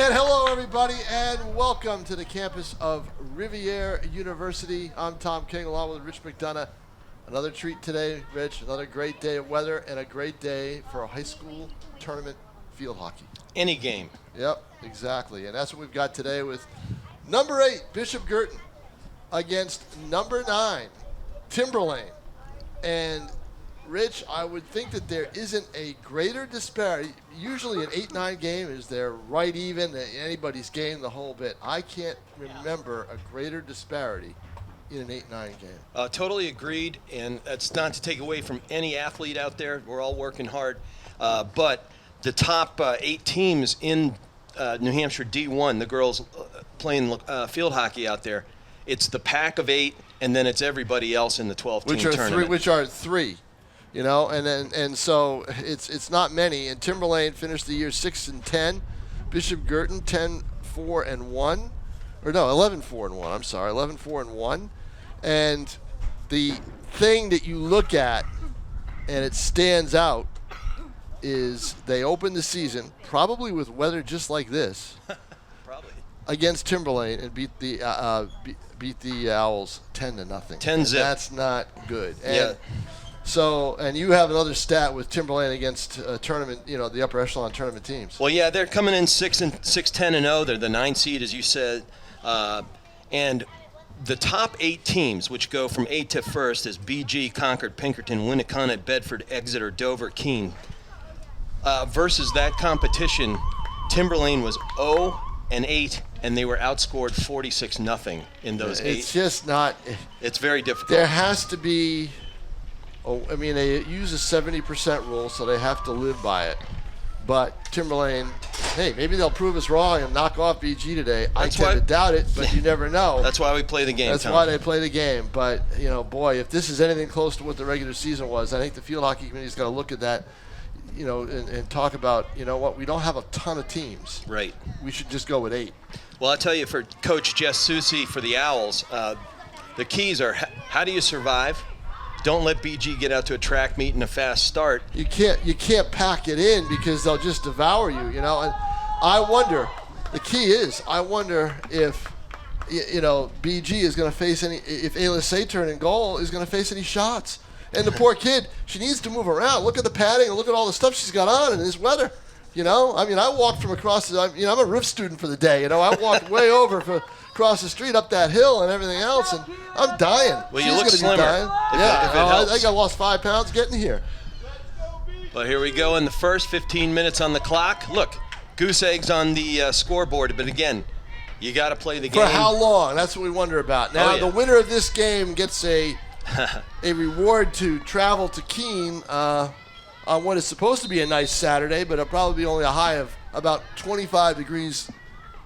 And hello, everybody, and welcome to the campus of Rivier University. I'm Tom King, along with Rich McDonough. Another treat today, Rich. Another great day of weather and a great day for a high school tournament field hockey. Any game. Yep, exactly. And that's what we've got today with number 8, Bishop Guertin, against number 9, Timberlane. And Rich, I would think that there isn't a greater disparity. Usually an 8-9 game is there right even anybody's game the whole bit. I can't remember a greater disparity in an 8-9 game. Totally agreed, and that's not to take away from any athlete out there. We're all working hard. But the top 8 teams in New Hampshire D1, the girls playing field hockey out there, it's the pack of 8, and then it's everybody else in the 12-team tournament. Which are 3. You know, and so it's not many. And Timberlane finished the year 6-10. Bishop Guertin 10-4-1, or no, 11-4-1. I'm sorry, 11-4-1. And the thing that you look at, and it stands out, is they opened the season probably with weather just like this, probably against Timberlane and beat the Owls 10-0. 10-0. That's not good. And yeah. So, and you have another stat with Timberlane against tournament, the upper echelon tournament teams. Well, yeah, they're coming in 6-10-0. They're the 9 seed, as you said, and the top 8 teams, which go from 8 to first, is BG, Concord, Pinkerton, Winnicott, Bedford, Exeter, Dover, Keene. Versus that competition, Timberlane was 0-8, and they were outscored 46-0 in those 8. It's just not. It's very difficult. There has to be. They use a 70% rule, so they have to live by it. But Timberlane, hey, maybe they'll prove us wrong and knock off BG today. I tend to doubt it, but you never know. That's why we play the game, That's Tom. why they play the game. But, boy, if this is anything close to what the regular season was, I think the field hockey committee's got to look at that, and talk about, what, we don't have a ton of teams. Right. We should just go with 8. Well, I'll tell you, for Coach Jess Susi for the Owls, the keys are how do you survive? Don't let BG get out to a track meet and a fast start. You can't pack it in because they'll just devour you, And I wonder, the key is, if, BG is going to face if Ayla Saturn in goal is going to face any shots. And the poor kid, she needs to move around. Look at the padding and look at all the stuff she's got on in this weather. I walked from across I'm a RIF student for the day. I walked way over across the street up that hill and everything else, and I'm dying. Well, She's you look gonna slimmer. Be dying. If it helps. I think I lost 5 pounds getting here. But here we go in the first 15 minutes on the clock. Look, goose eggs on the scoreboard, but again, you got to play the game. For how long? That's what we wonder about. Now, the winner of this game gets a reward to travel to Keene on what is supposed to be a nice Saturday, but it'll probably be only a high of about 25 degrees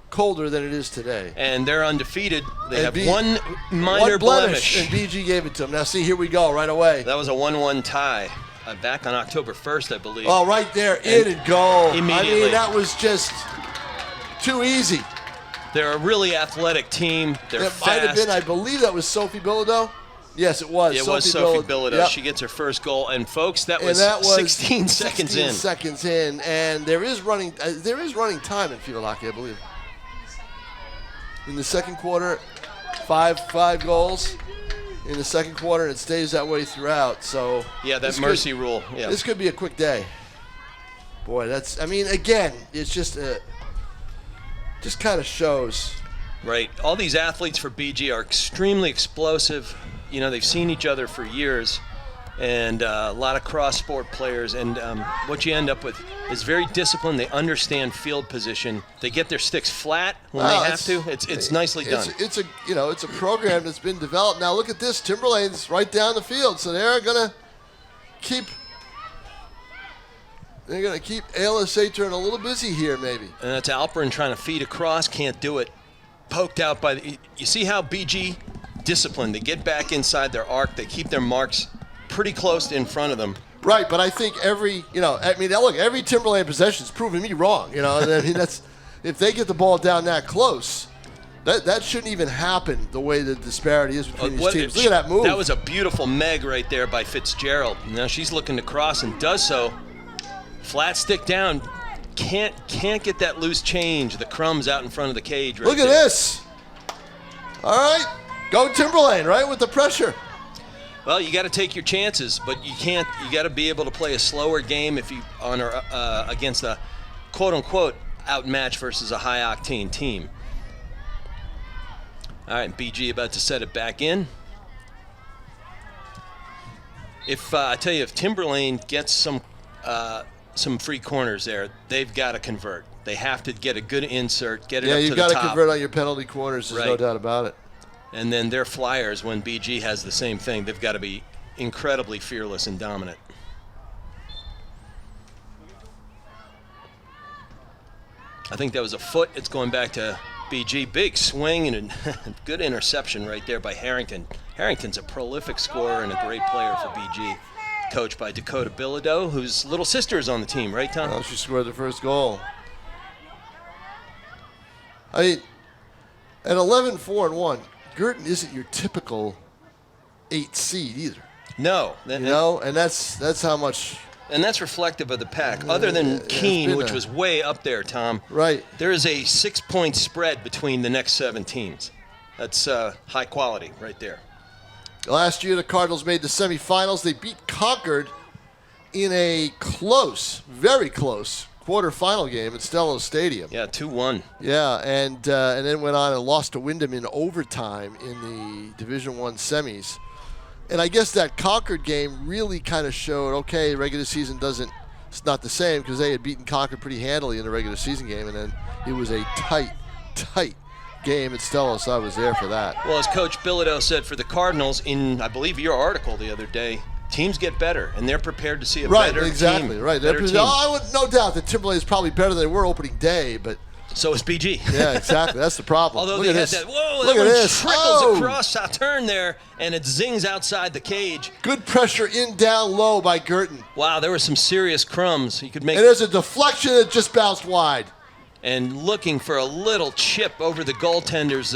colder than it is today. And they're undefeated. They have one minor blemish. And BG gave it to them. Now, see, here we go right away. That was a 1-1 tie back on October 1st, I believe. Oh, right there, in and goal. Immediately. That was just too easy. They're a really athletic team. They're fast. Might have been, I believe that was Sophie Bilodeau. Yes, it was. It was Sophie Bilodeau. Yep. She gets her first goal, and folks, that was 16 seconds in. 16 seconds in, and there is running time in field hockey, I believe. In the second quarter, five goals in the second quarter, and it stays that way throughout. So yeah, that mercy rule. Yeah, this could be a quick day. Boy, again, it's just kind of shows. Right. All these athletes for BG are extremely explosive. They've seen each other for years, and a lot of cross-sport players. And what you end up with is very disciplined. They understand field position. They get their sticks flat when they have to. It's nicely done. It's a program that's been developed. Now look at this. Timberlane's right down the field, so they're gonna keep Ayla Saturn a little busy here, maybe. And that's Alperin trying to feed across, can't do it. Poked out by you see how BG disciplined. They get back inside their arc. They keep their marks pretty close in front of them. Right, but I think every Timberlane possession's proven me wrong. That's if they get the ball down that close, that shouldn't even happen the way the disparity is between these teams. Look at that move. That was a beautiful Meg right there by Fitzgerald. Now she's looking to cross and does so. Flat stick down. can't get that loose change, the crumbs out in front of the cage right Look at there. this. All right. Go Timberlane, right, with the pressure. Well, you got to take your chances, but you can't. You got to be able to play a slower game if you against a quote-unquote outmatch versus a high-octane team. All right, BG about to set it back in. If I tell you, if Timberlane gets some free corners there, they've got to convert. They have to get a good insert, get it up to the top. Yeah, you've got to convert on your penalty corners. There's no doubt about it. And then their flyers, when BG has the same thing, they've got to be incredibly fearless and dominant. I think that was a foot. It's going back to BG. Big swing and a good interception right there by Harrington. Harrington's a prolific scorer and a great player for BG. Coached by Dakota Bilodeau, whose little sister is on the team, right, Tom? Well, she scored the first goal. I mean, at 11-4-1, Guertin isn't your typical 8 seed either. No. You know, and that's how much. And that's reflective of the pack. Other than Keene, which was way up there, Tom. Right. There is a 6-point spread between the next 7 teams. That's high quality right there. Last year, the Cardinals made the semifinals. They beat Concord in a close, very close, quarterfinal game at Stello Stadium. Yeah, 2-1. Yeah, and then went on and lost to Wyndham in overtime in the Division I semis. And I guess that Concord game really kind of showed, okay, regular season it's not the same because they had beaten Concord pretty handily in the regular season game, and then it was a tight game at Stello, so I was there for that. Well, as Coach Bilodeau said for the Cardinals in, I believe, your article the other day, teams get better, and they're prepared to see a better team. Right, better team. I would no doubt that Timberlane is probably better than they were opening day, but so is BG. Yeah, exactly. That's the problem. Although Look they at had this. that, whoa, Look that at one this. trickles across a turn there, and it zings outside the cage. Good pressure in down low by Guertin. Wow, there were some serious crumbs. He could make. And there's a deflection that just bounced wide. And looking for a little chip over the goaltender's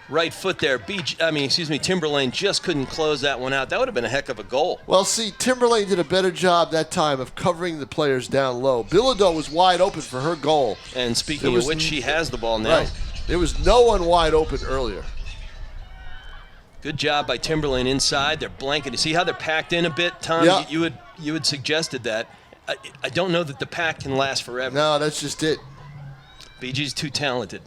right foot there. Timberlane just couldn't close that one out. That would have been a heck of a goal. Well, see, Timberlane did a better job that time of covering the players down low. Bilodeau was wide open for her goal. And speaking of which, she has the ball now. Right. There was no one wide open earlier. Good job by Timberlane inside. They're blanketed. See how they're packed in a bit, Tom? Yeah. You had suggested that. I don't know that the pack can last forever. No, that's just it. BG's too talented.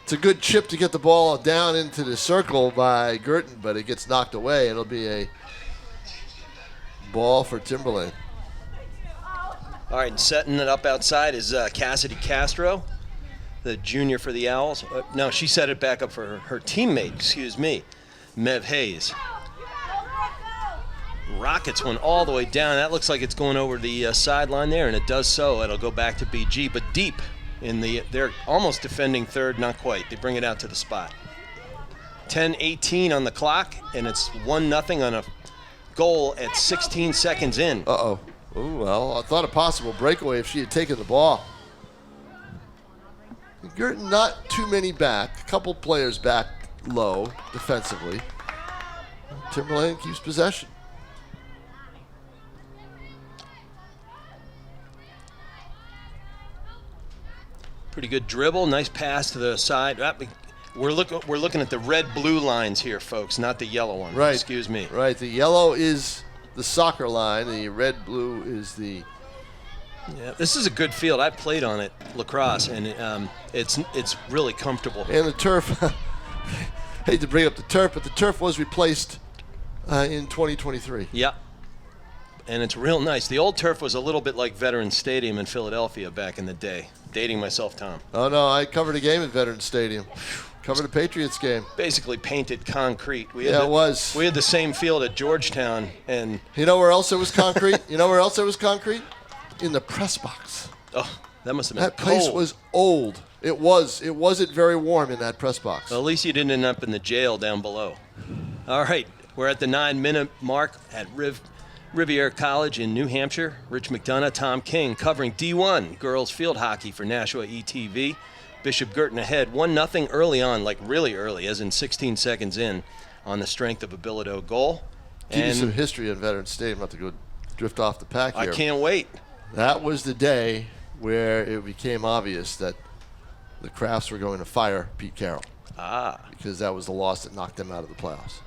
It's a good chip to get the ball down into the circle by Guertin, but it gets knocked away. It'll be a ball for Timberlane. All right, and setting it up outside is Cassidy Castro, the junior for the Owls. No, she set it back up for her teammate, Mev Hayes. Rockets one all the way down. That looks like it's going over the sideline there, and it does so. It'll go back to BG, but deep. They're almost defending third, not quite. They bring it out to the spot. 10:18 on the clock, and it's 1-0 on a goal at 16 seconds in. Uh-oh. Ooh, well, I thought a possible breakaway if she had taken the ball. Guertin, not too many back. A couple players back low defensively. Timberlane keeps possession. Pretty good dribble, nice pass to the side. We're looking at the red-blue lines here, folks, not the yellow one. Right. Excuse me. Right. The yellow is the soccer line. The red-blue is the. Yeah, this is a good field. I played on it, lacrosse, and it's really comfortable. And the turf. Hate to bring up the turf, but the turf was replaced in 2023. Yeah. And it's real nice. The old turf was a little bit like Veterans Stadium in Philadelphia back in the day. Dating myself, Tom. Oh, no, I covered a game at Veterans Stadium. Covered a Patriots game. Basically painted concrete. It was. We had the same field at Georgetown. And you know where else it was concrete? You know where else it was concrete? In the press box. Oh, that must have been That place was old. It wasn't very warm in that press box. Well, at least you didn't end up in the jail down below. All right, we're at the 9-minute mark at Rivier College in New Hampshire. Rich McDonough, Tom King covering D1 girls field hockey for Nashua ETV. Bishop Guertin ahead 1-0 early on, like really early, as in 16 seconds in, on the strength of a Bilodeau goal. Give you some history on Veterans Stadium. Not to go drift off the pack here. I can't wait. That was the day where it became obvious that the Crafts were going to fire Pete Carroll. Because that was the loss that knocked them out of the playoffs.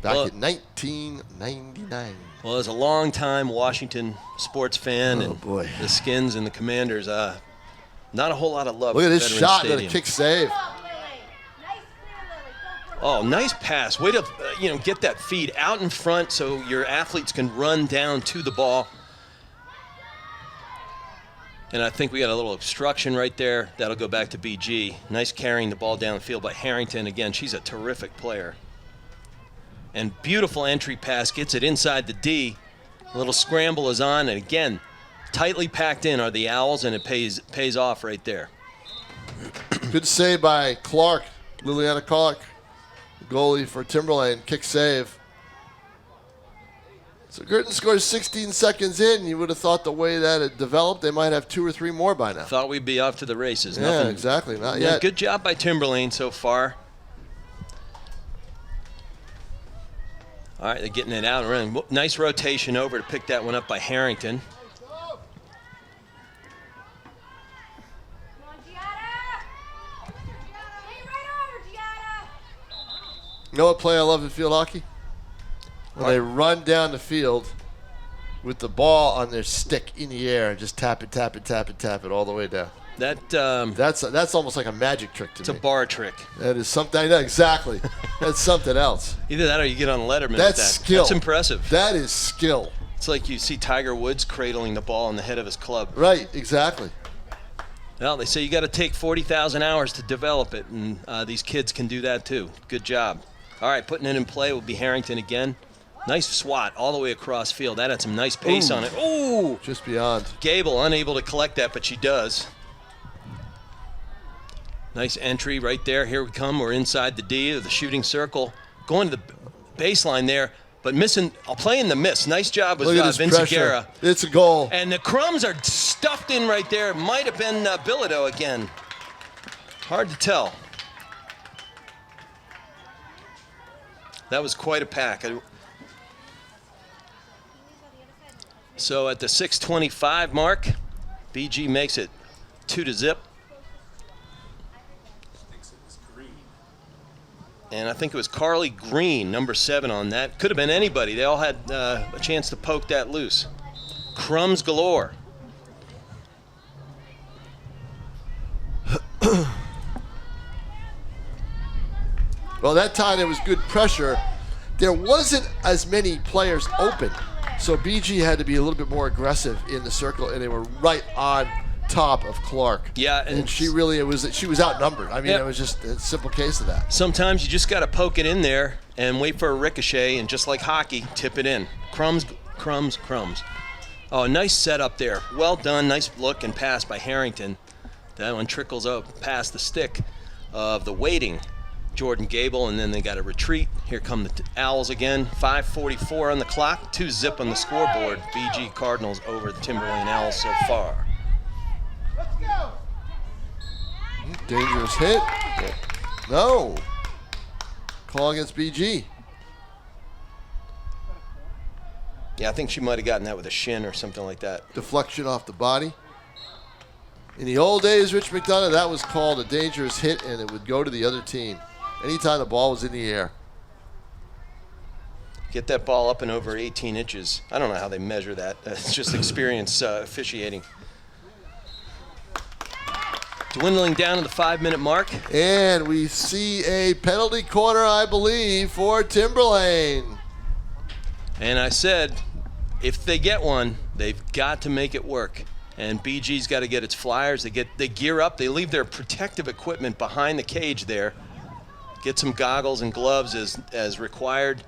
Back in 1999. Well, as a long-time Washington sports fan, and boy, the Skins and the Commanders, not a whole lot of love. Look at this Veterans shot Stadium. and a kick save. Oh, nice pass. Way to get that feed out in front so your athletes can run down to the ball. And I think we got a little obstruction right there. That'll go back to BG. Nice carrying the ball downfield by Harrington. Again, she's a terrific player. And beautiful entry pass, gets it inside the D. A little scramble is on, and again, tightly packed in are the Owls, and it pays off right there. Good save by Clark, Liliana Clark, goalie for Timberlane. Kick save. So Guertin scores 16 seconds in. You would have thought the way that it developed, they might have 2 or 3 more by now. Thought we'd be off to the races. Yeah, Nothing, exactly. Not yet. Good job by Timberlane so far. All right, they're getting it out and running. Nice rotation over to pick that one up by Harrington. You know what play I love in field hockey? When they run down the field with the ball on their stick in the air and just tap it, tap it, tap it, tap it all the way down. That's almost like a magic trick to me. It's a bar trick. That is something. I know, exactly. That's something else. Either that or you get on Letterman with That's that. skill. That's impressive. That is skill. It's like you see Tiger Woods cradling the ball on the head of his club. Right, exactly. Well, they say you got to take 40,000 hours to develop it, and these kids can do that too. Good job. All right, putting it in play will be Harrington again. Nice swat all the way across field. That had some nice pace on it. Ooh! Just beyond. Gable unable to collect that, but she does. Nice entry right there. Here we come. We're inside the D of the shooting circle. Going to the baseline there, but missing. I'll play in the miss. Nice job with Vince Guerra. It's a goal. And the crumbs are stuffed in right there. Might have been Bilodeau again. Hard to tell. That was quite a pack. So at the 6:25 mark, BG makes it 2-0. And I think it was Carly Green, number 7 on that. Could have been anybody. They all had a chance to poke that loose. Crumbs galore. Well, that time there was good pressure. There wasn't as many players open, so BG had to be a little bit more aggressive in the circle, and they were right on top of Clark. Yeah, and she was outnumbered. I mean, Yep. It was just a simple case of that. Sometimes you just got to poke it in there and wait for a ricochet, and just like hockey, tip it in. Crumbs, crumbs, crumbs. Oh, nice setup there. Well done. Nice look and pass by Harrington. That one trickles up past the stick of the waiting Jordan Gable, and then they got a retreat. Here come the Owls again. 5:44 on the clock. 2-0 on the scoreboard. BG Cardinals over the Timberlane Owls so far. Dangerous hit. No. Call against BG. Yeah, I think she might have gotten that with a shin or something like that. Deflection off the body. In the old days, Rich McDonough, that was called a dangerous hit, and it would go to the other team anytime the ball was in the air. Get that ball up and over 18 inches. I don't know how they measure that. It's just experience officiating. Dwindling down to the 5-minute mark. And we see a penalty corner, I believe, for Timberlane. And I said, if they get one, they've got to make it work. And BG's got to get its flyers. They gear up. They leave their protective equipment behind the cage there. Get some goggles and gloves as required.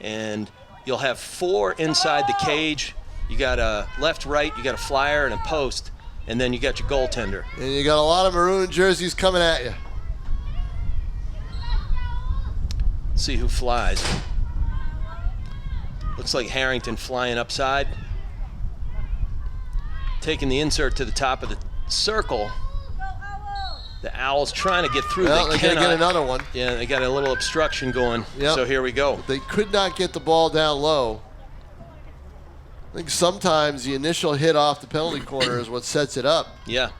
And you'll have 4 inside the cage. You got a left, right, you got a flyer and a post. And then you got your goaltender. And you got a lot of maroon jerseys coming at you. See who flies. Looks like Harrington flying upside. Taking the insert to the top of the circle. The Owls trying to get through. Well, they gotta get another one. Yeah, they got a little obstruction going. Yep. So here we go. They could not get the ball down low. I think sometimes the initial hit off the penalty corner is what sets it up. Yeah.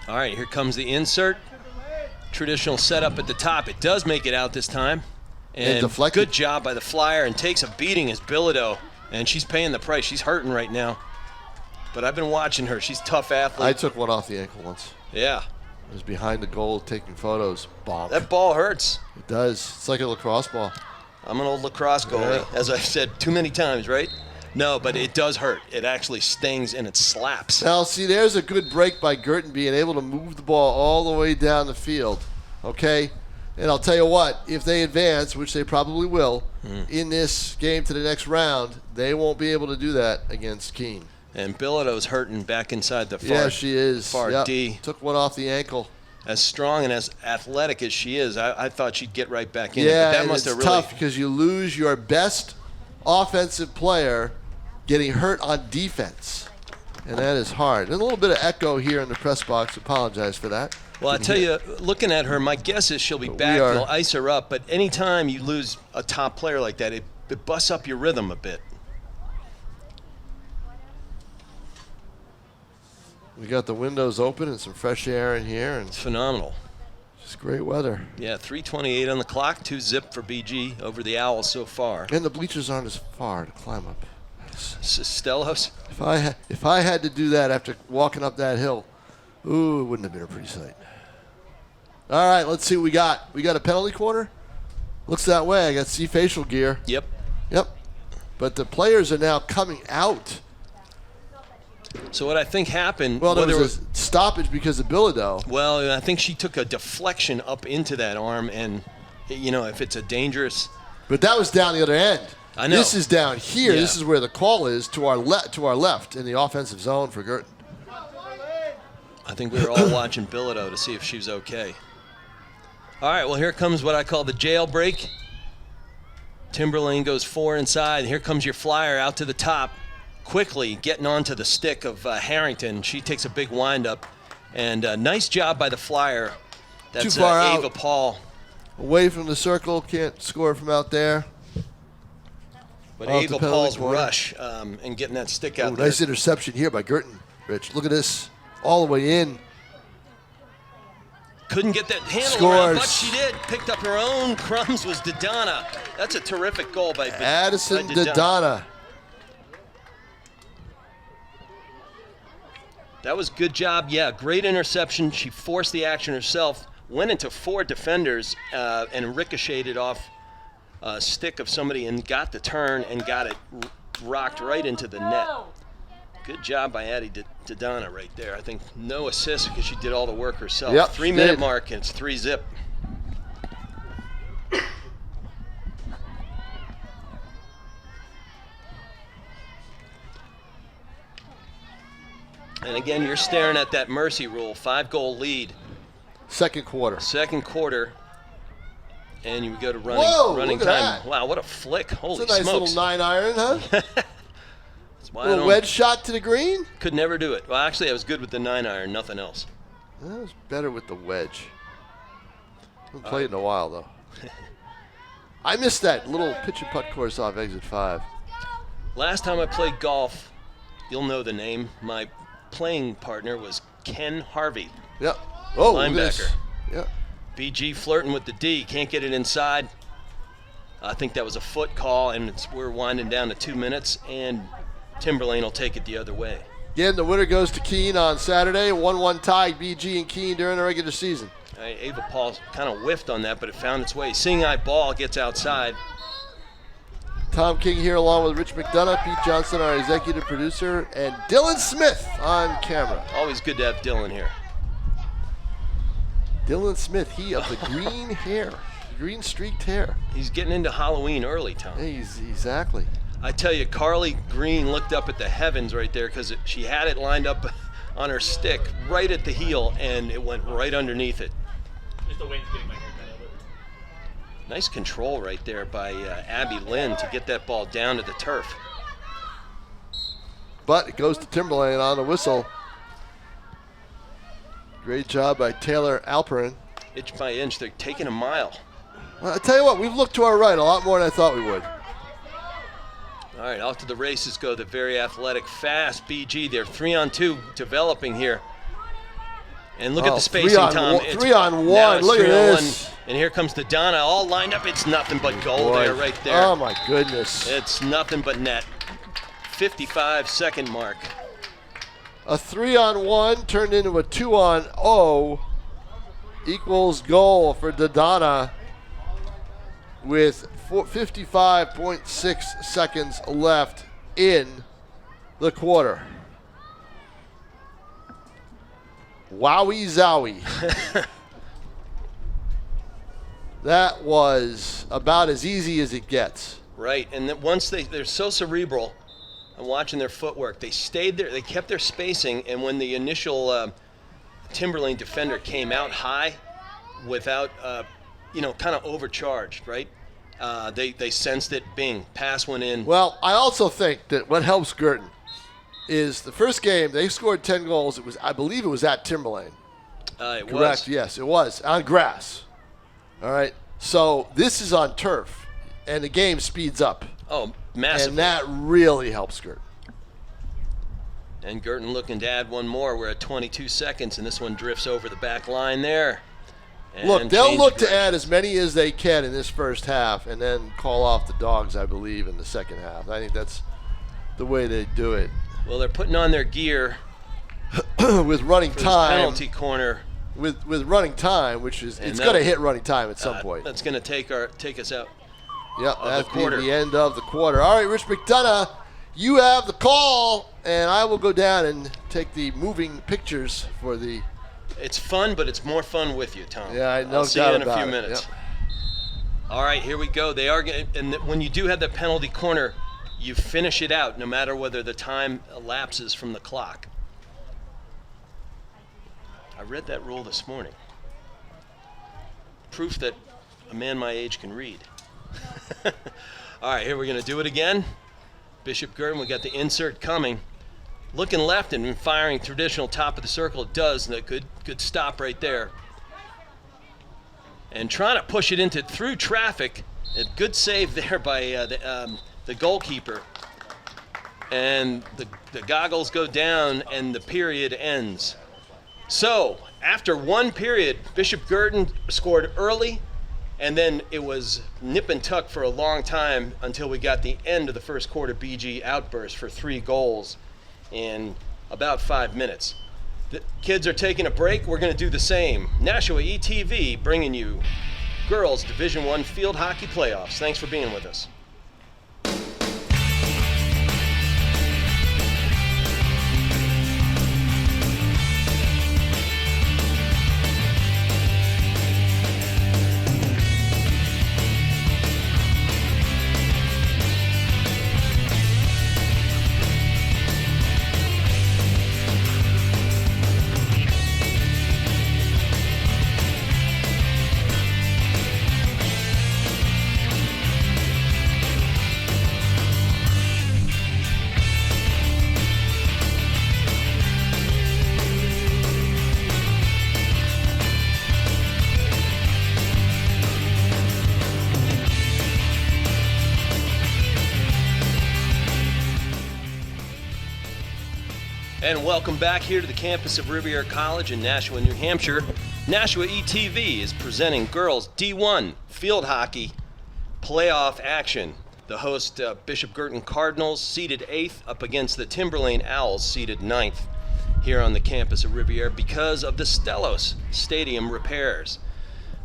All right, here comes the insert. Traditional setup at the top. It does make it out this time. And deflected. Good job by the flyer, and takes a beating as Bilodeau. And she's paying the price. She's hurting right now. But I've been watching her. She's a tough athlete. I took one off the ankle once. Yeah. I was behind the goal taking photos. Bonk. That ball hurts. It does. It's like a lacrosse ball. I'm an old lacrosse goalie, Yeah. as I've said too many times, right? No, but it does hurt. It actually stings and it slaps. Now, see, there's a good break by Guertin being able to move the ball all the way down the field, okay? And I'll tell you what, if they advance, which they probably will, in this game to the next round, they won't be able to do that against Keene. And Bilodeau's hurting back inside the far, Yeah, she is. far Yep. D. Took one off the ankle. As strong and as athletic as she is, I thought she'd get right back in. Yeah, But that and must it's have really. tough because you lose your best offensive player getting hurt on defense. And that is hard. There's a little bit of echo here in the press box. Apologize for that. Well, I tell you, looking at her, my guess is she'll be back. They'll ice her up. But anytime you lose a top player like that, it busts up your rhythm a bit. We got the windows open and some fresh air in here, and It's phenomenal. just great weather. Yeah, 3:28 on the clock, 2-zip for BG over the Owls so far. And the bleachers aren't as far to climb up. Stellos. If I had to do that after walking up that hill, ooh, it wouldn't have been a pretty sight. All right, let's see what we got. We got a penalty corner. Looks that way. I got C facial gear. Yep. Yep. But the players are now coming out. So what I think happened. Well, there whether was a stoppage because of Bilodeau. Well, I think she took a deflection up into that arm, and if it's a dangerous. But that was down the other end. I know. This is down here. Yeah. This is where the call is to our left in the offensive zone for Guertin. I think we were all watching Bilodeau to see if she was okay. All right, well, here comes what I call the jailbreak. Timberlane goes 4 inside. Here comes your flyer out to the top, quickly getting onto the stick of Harrington. She takes a big windup, and nice job by the flyer. That's Too far Ava out. Paul. Away from the circle, can't score from out there. But Off the Ava penalty Paul's corner. rush and getting that stick out Ooh, there. nice interception here by Guertin, Rich. Look at this. All the way in. Couldn't get that handle around, but Scores. she did. Picked up her own crumbs, was Dodonna. That's a terrific goal by Addison by Dodonna. That was good job. Yeah, great interception. She forced the action herself, went into 4 defenders and ricocheted off a stick of somebody and got the turn and got it rocked right into the net. Good job by Addie Dodonna right there. I think no assist because she did all the work herself. Yep, 3-minute did. mark and it's 3-zip. And again, you're staring at that mercy rule, 5-goal lead. Second quarter. Second quarter, and you go to running, Whoa, running look at time. that. Wow, what a flick! Holy It's a nice smokes! little 9-iron, huh? That's why I Little don't- wedge shot to the green. Could never do it. Well, actually, I was good with the 9-iron, nothing else. That was better with the wedge. Haven't played in a while, though. I missed that little pitch and putt course off exit 5. Last time I played golf, you'll know the name. My playing partner was Ken Harvey. Yep. Oh, look at this. Linebacker. Yep. BG flirting with the D, can't get it inside. I think that was a foot call, and we're winding down to 2 minutes, and Timberlane will take it the other way. Again, the winner goes to Keene on Saturday. 1-1 tie, BG and Keene during the regular season. Ava Paul kind of whiffed on that, but it found its way. Seeing eye ball gets outside. Tom King here along with Rich McDonough, Pete Johnson, our executive producer, and Dylan Smith on camera. Always good to have Dylan here. Dylan Smith, he of the green hair, green streaked hair. He's getting into Halloween early, Tom. Hey, exactly. I tell you, Carly Green looked up at the heavens right there because she had it lined up on her stick right at the heel, and it went right underneath it. Just the wind's getting my haircut over. Nice control right there by Abby Lynn to get that ball down to the turf. But it goes to Timberlane on the whistle. Great job by Taylor Alperin. inch by inch. They're taking a mile. Well, I tell you what, we've looked to our right a lot more than I thought we would. All right, off to the races go the very athletic, fast BG. They're 3-on-2 developing here. And look at the spacing, Tom. 3-on-1. Look at this. And here comes the Donna, all lined up. It's nothing but goal there, right there. Oh, my goodness. It's nothing but net. 55-second mark. A 3-on-1 turned into a 2-on-0 equals goal for Donna with 55.6 seconds left in the quarter. Wowie zowie. That was about as easy as it gets. Right, and then once they're so cerebral, I'm watching their footwork. They stayed there, they kept their spacing, and when the initial Timberlane defender came out high without, kind of overcharged, right? They sensed it, bing, pass went in. Well, I also think that what helps Guertin is the first game, they scored 10 goals. I believe it was at Timberlane. Correct, was. Yes, it was, on grass. All right, so this is on turf, and the game speeds up. Oh, massively. And that really helps Guertin. And Guertin looking to add one more. We're at 22 seconds, and this one drifts over the back line there. And look, they'll look to direction. add as many as they can in this first half and then call off the dogs, I believe, in the second half. I think that's the way they do it. Well, they're putting on their gear with running for this time. penalty corner. With running time, which is it's going to hit running time at some point. That's going to take us out. Yep, that's quarter. the end of the quarter. All right, Rich McDonough, you have the call, and I will go down and take the moving pictures for the. It's fun, but it's more fun with you, Tom. Yeah, I know. I'll see you in a few it. minutes. Yep. All right, here we go. They are going, and when you do have the penalty corner, you finish it out, no matter whether the time elapses from the clock. I read that rule this morning. Proof that a man my age can read. All right, here we're going to do it again. Bishop Guertin, we got the insert coming. Looking left and firing traditional top of the circle. It does, and a good stop right there. And trying to push it through traffic. A good save there by the goalkeeper. And the goggles go down, and the period ends. So, after one period, Bishop Guertin scored early, and then it was nip and tuck for a long time until we got the end of the first quarter BG outburst for 3 goals in about 5 minutes. The kids are taking a break. We're going to do the same. NHIAA ETV bringing you Girls Division I Field Hockey Playoffs. Thanks for being with us. And welcome back here to the campus of Rivier College in Nashua, New Hampshire. NHIAA ETV is presenting Girls D1 Field Hockey Playoff Action. The host, Bishop Guertin Cardinals, seated 8th up against the Timberlane Owls, seated 9th here on the campus of Rivier because of the Stellos Stadium repairs.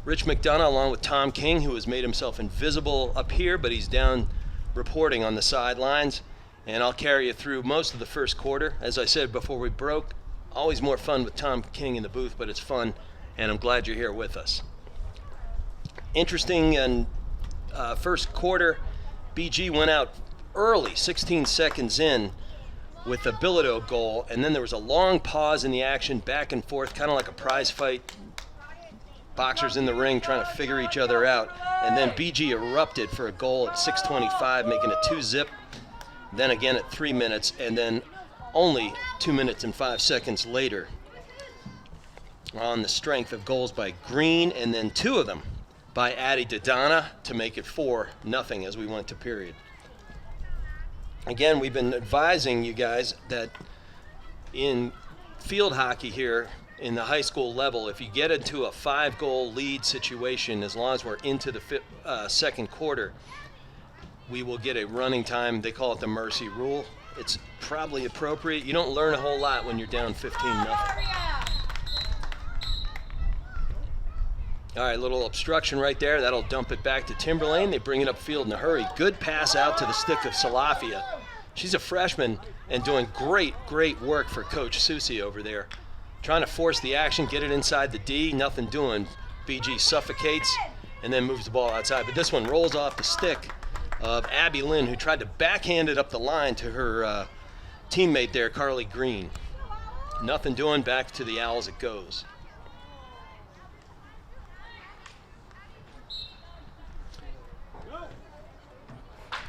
Rich McDonough, along with Tom King, who has made himself invisible up here, but he's down reporting on the sidelines. And I'll carry you through most of the first quarter. As I said before we broke, always more fun with Tom King in the booth, but it's fun, and I'm glad you're here with us. Interesting, and first quarter, BG went out early, 16 seconds in, with a Bilodeau goal, and then there was a long pause in the action, back and forth, kind of like a prize fight. Boxers in the ring trying to figure each other out. And then BG erupted for a goal at 6:25, making it 2-zip. Then again at 3 minutes, and then only 2 minutes and 5 seconds later, on the strength of goals by Green and then 2 of them by Addie Dodonna to make it 4-0 as we went to period. Again, we've been advising you guys that in field hockey here in the high school level, if you get into a 5-goal lead situation, as long as we're into the second quarter, we will get a running time. They call it the mercy rule. It's probably appropriate. You don't learn a whole lot when you're down 15-0. All right, little obstruction right there. That'll dump it back to Timberlane. They bring it upfield in a hurry. Good pass out to the stick of Salafia. She's a freshman and doing great work for Coach Susie over there. Trying to force the action, get it inside the D, nothing doing. BG suffocates and then moves the ball outside. But this one rolls off the stick of Abby Lynn, who tried to backhand it up the line to her teammate there, Carly Green. Nothing doing, back to the Owls it goes.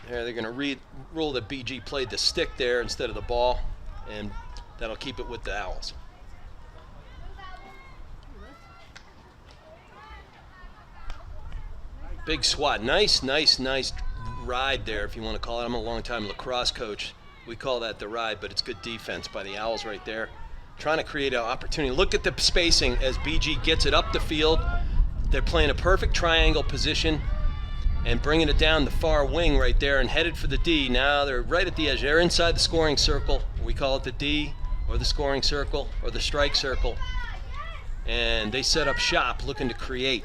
There, they're going to rule that BG played the stick there instead of the ball, and that'll keep it with the Owls. Big swat. Nice ride there, if you want to call it. I'm a long-time lacrosse coach. We call that the ride, but it's good defense by the Owls right there. Trying to create an opportunity. Look at the spacing as BG gets it up the field. They're playing a perfect triangle position and bringing it down the far wing right there and headed for the D. Now they're right at the edge. They're inside the scoring circle. We call it the D or the scoring circle or the strike circle. And they set up shop looking to create.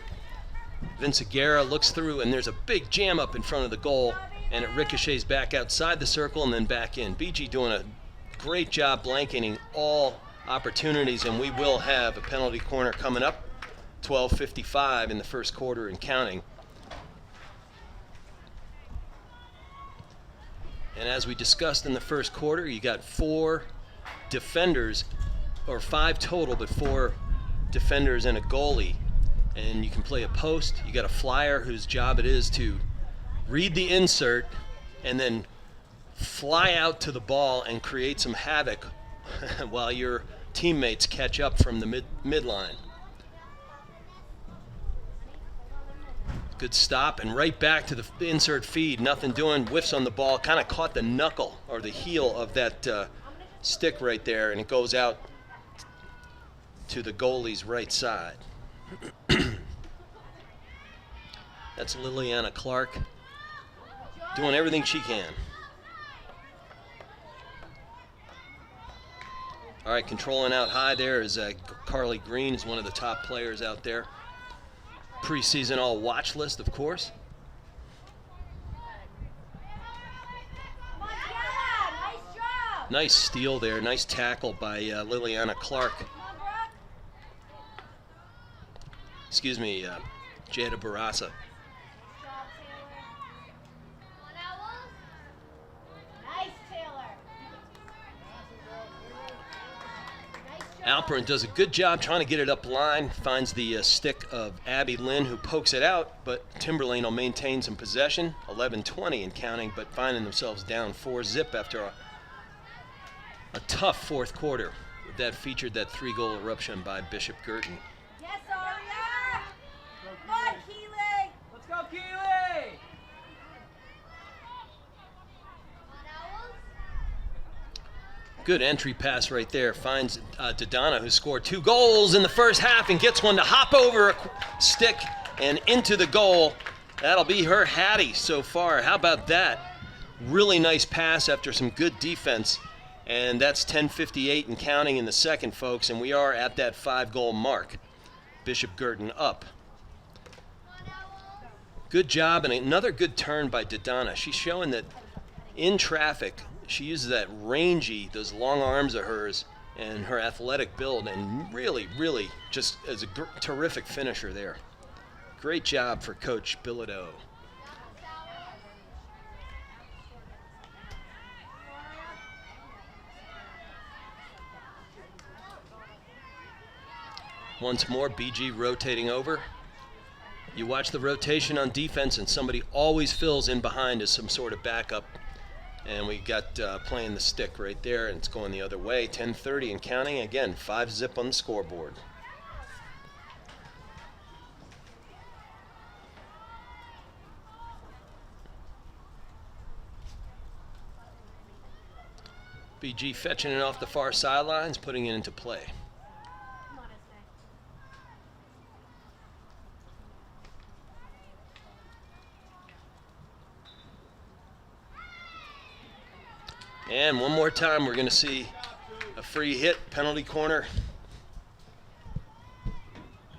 Vince Aguirre looks through and there's a big jam up in front of the goal and it ricochets back outside the circle and then back in. BG doing a great job blanketing all opportunities, and we will have a penalty corner coming up. 12:55 in the first quarter and counting. And as we discussed in the first quarter, you got 4 defenders, or 5 total, but 4 defenders and a goalie. And you can play a post. You got a flyer whose job it is to read the insert and then fly out to the ball and create some havoc while your teammates catch up from the midline. Good stop and right back to the insert feed. Nothing doing. Whiffs on the ball. Kind of caught the knuckle or the heel of that stick right there, and it goes out to the goalie's right side. That's Liliana Clark doing everything she can. All right, controlling out high there is Carly Green, is one of the top players out there. Preseason all watch list, of course. Nice steal there, nice tackle by Liliana Clark. Excuse me, Jada Barasa. Alperin does a good job trying to get it up line, finds the stick of Abby Lynn, who pokes it out, but Timberlane will maintain some possession, 11-20 and counting, but finding themselves down 4-0 after a tough fourth quarter. That featured that 3-goal eruption by Bishop Guertin. Yes, Aria! Come on, Keeley! Let's go, Keeley! Good entry pass right there. Finds Dodonna, who scored 2 goals in the first half and gets one to hop over a stick and into the goal. That'll be her Hattie so far. How about that? Really nice pass after some good defense. And that's 10:58 and counting in the second, folks. And we are at that 5-goal mark. Bishop Guertin up. Good job and another good turn by Dodonna. She's showing that in traffic, she uses that rangy, those long arms of hers, and her athletic build, and really just as a terrific finisher there. Great job for Coach Bilodeau. Once more, BG rotating over. You watch the rotation on defense, and somebody always fills in behind as some sort of backup. And we got playing the stick right there, and it's going the other way. 10:30 and counting. Again, 5-0 on the scoreboard. BG fetching it off the far sidelines, putting it into play. And one more time, we're going to see a free hit, penalty corner.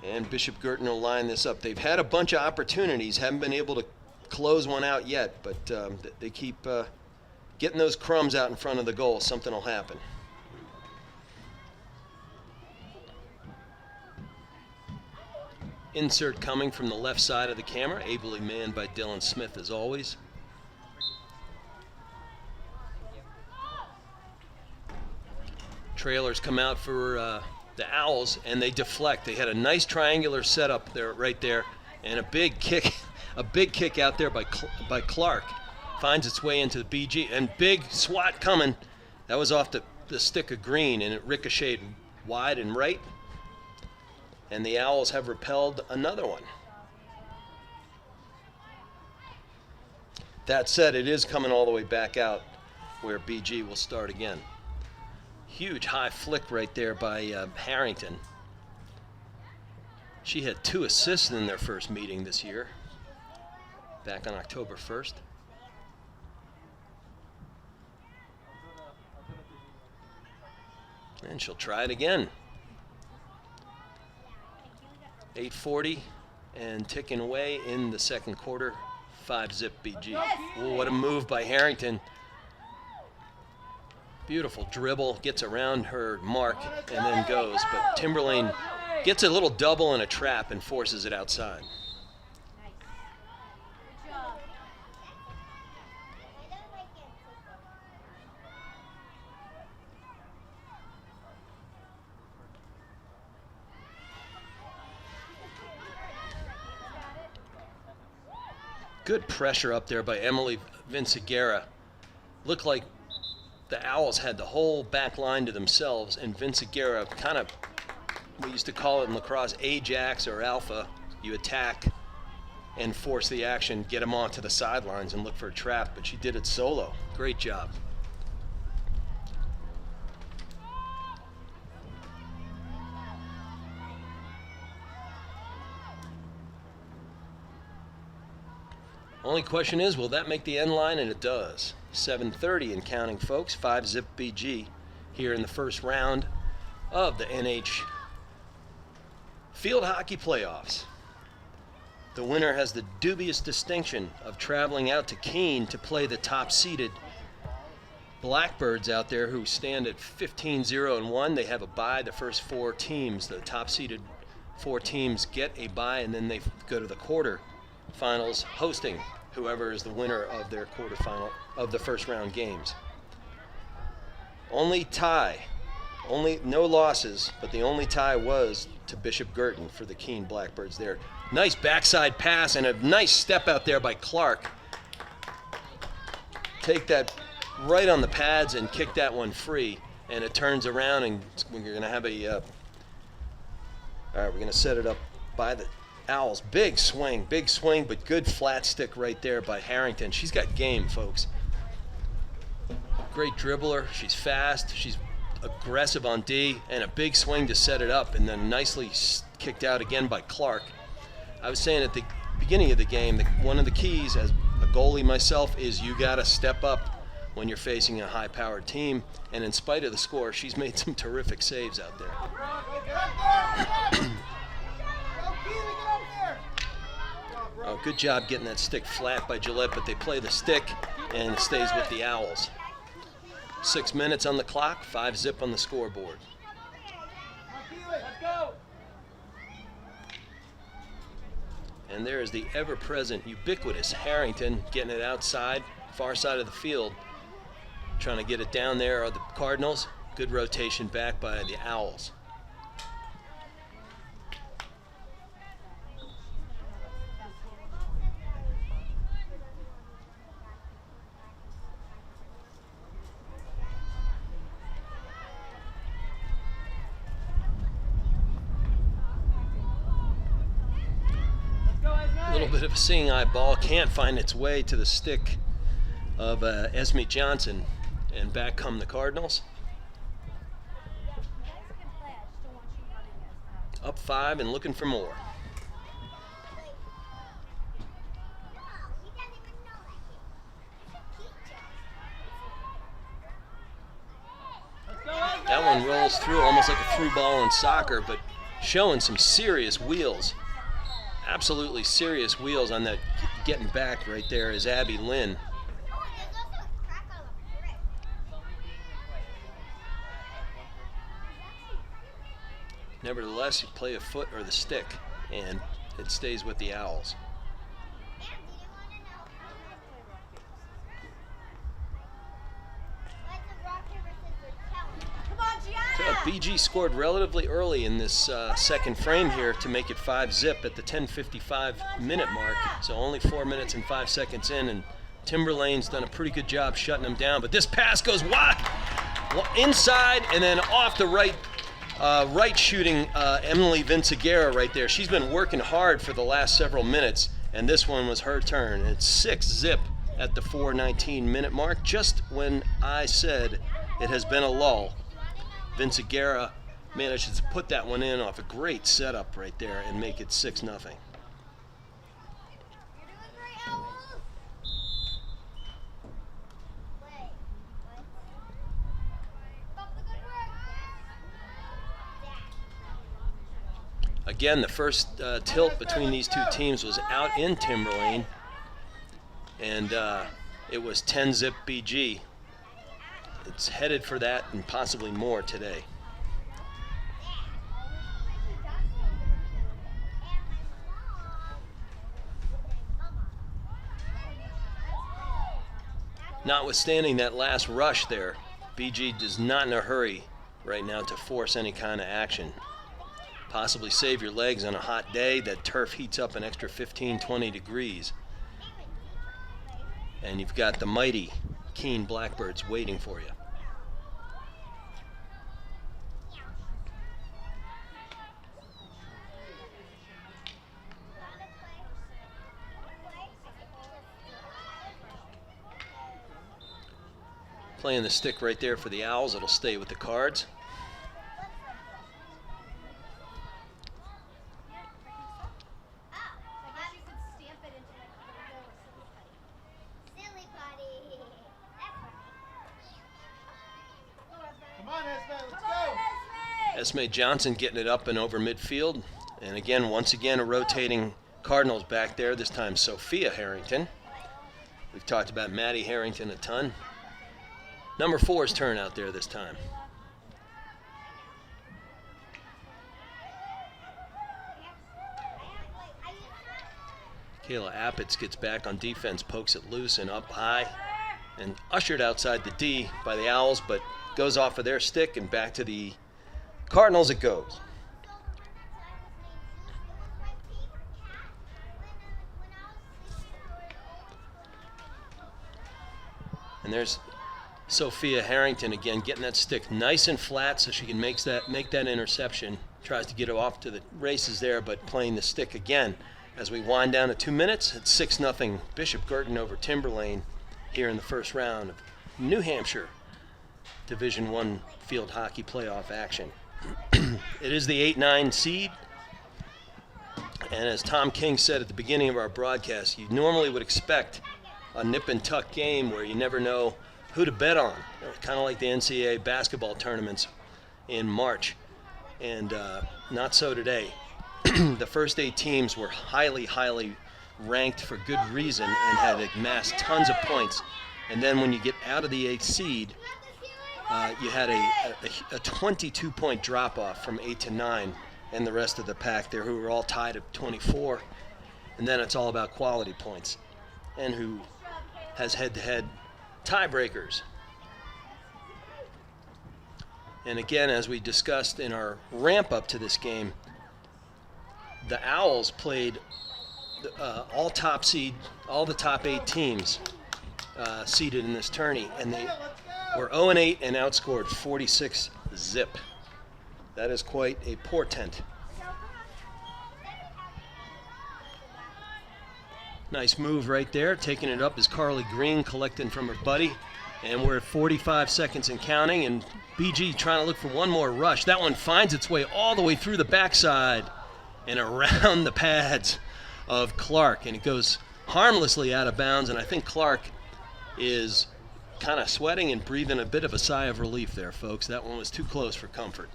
And Bishop Guertin will line this up. They've had a bunch of opportunities, haven't been able to close one out yet, but they keep getting those crumbs out in front of the goal. Something will happen. Insert coming from the left side of the camera, ably manned by Dylan Smith as always. Trailers come out for the Owls, and they deflect. They had a nice triangular setup there, right there, and a big kick out there by Clark. Finds its way into the BG, and big swat coming. That was off the stick of Green, and it ricocheted wide and right. And the Owls have repelled another one. That said, it is coming all the way back out where BG will start again. Huge high flick right there by Harrington. She had 2 assists in their first meeting this year, back on October 1st. And she'll try it again. 8:40 and ticking away in the second quarter. 5-zip BG. Ooh, what a move by Harrington. Beautiful dribble, gets around her mark and then goes. But Timberlane gets a little double in a trap and forces it outside. Good pressure up there by Emily Vinciguerra. Looked like the Owls had the whole back line to themselves, and Vinciguerra kind of, we used to call it in lacrosse, Ajax or Alpha. You attack and force the action, get them onto the sidelines and look for a trap, but she did it solo. Great job. Only question is, will that make the end line? And it does. 7:30 and counting, folks. 5-zip BG here in the first round of the NH Field Hockey Playoffs. The winner has the dubious distinction of traveling out to Keene to play the top-seeded Blackbirds out there, who stand at 15-0-1. They have a bye. The first 4 teams, the top-seeded 4 teams, get a bye, and then they go to the quarterfinals, hosting whoever is the winner of their quarterfinal of the first round games. Only tie, no losses, but the only tie was to Bishop Guertin for the Keene Blackbirds there. Nice backside pass and a nice step out there by Clark. Take that right on the pads and kick that one free, and it turns around, and we're going to have a all right, we're going to set it up by the Owls. Big swing, but good flat stick right there by Harrington. She's got game, folks. Great dribbler. She's fast. She's aggressive on D, and a big swing to set it up, and then nicely kicked out again by Clark. I was saying at the beginning of the game that one of the keys as a goalie myself is you got to step up when you're facing a high-powered team, and in spite of the score, she's made some terrific saves out there. Oh, good job getting that stick flat by Gillette, but they play the stick and it stays with the Owls. 6 minutes on the clock, 5-zip on the scoreboard. And there is the ever-present, ubiquitous Harrington getting it outside, far side of the field. Trying to get it down there are the Cardinals. Good rotation back by the Owls. A little bit of a seeing eye ball, can't find its way to the stick of Esme Johnson. And back come the Cardinals. Up 5 and looking for more. That one rolls through almost like a through ball in soccer, but showing some serious wheels. Absolutely serious wheels on that getting back right there is Abby Lynn. Nevertheless, you play a foot or the stick, and it stays with the Owls. So BG scored relatively early in this second frame here to make it 5-zip at the 10:55 minute mark. So only 4 minutes and 5 seconds in, and Timberlane's done a pretty good job shutting them down. But this pass goes wide, inside, and then off the right shooting Emily Vinciguerra right there. She's been working hard for the last several minutes, and this one was her turn. It's 6-zip at the 4:19 minute mark, just when I said it has been a lull. Vinciguerra manages to put that one in off a great setup right there and make it 6-0. Again, the first tilt between these two teams was out in Timberlane, and it was 10-zip BG. It's headed for that and possibly more today. Notwithstanding that last rush there, BG is not in a hurry right now to force any kind of action. Possibly save your legs on a hot day. That turf heats up an extra 15-20 degrees. And you've got the mighty Keene Blackbirds waiting for you. Playing the stick right there for the Owls. It'll stay with the Cards. Esme Johnson getting it up and over midfield. And again, once again, a rotating Cardinals back there, this time Sophia Harrington. We've talked about Maddie Harrington a ton. Number 4's turn out there this time. Kayla Appitz gets back on defense, pokes it loose and up high, and ushered outside the D by the Owls, but goes off of their stick and back to the Cardinals it goes. And there's Sophia Harrington again getting that stick nice and flat so she can make that interception. Tries to get it off to the races there, but playing the stick again. As we wind down to 2 minutes, it's 6-0 Bishop Guertin over Timberlane here in the first round of New Hampshire Division I field hockey playoff action. It is the 8-9 seed, and as Tom King said at the beginning of our broadcast, you normally would expect a nip and tuck game where you never know who to bet on, kind of like the NCAA basketball tournaments in March, and not so today. The first 8 teams were highly ranked for good reason and had amassed tons of points, and then when you get out of the 8th seed, you had a 22-point drop-off from 8 to 9 and the rest of the pack there, who were all tied at 24. And then it's all about quality points and who has head-to-head tiebreakers. And again, as we discussed in our ramp-up to this game, the Owls played all the top 8 teams seeded in this tourney, and they were 0-8 and outscored 46-zip. That is quite a portent. Nice move right there. Taking it up is Carly Green, collecting from her buddy. And we're at 45 seconds and counting, and BG trying to look for one more rush. That one finds its way all the way through the backside and around the pads of Clark, and it goes harmlessly out of bounds, and I think Clark is kind of sweating and breathing a bit of a sigh of relief there, folks. That one was too close for comfort.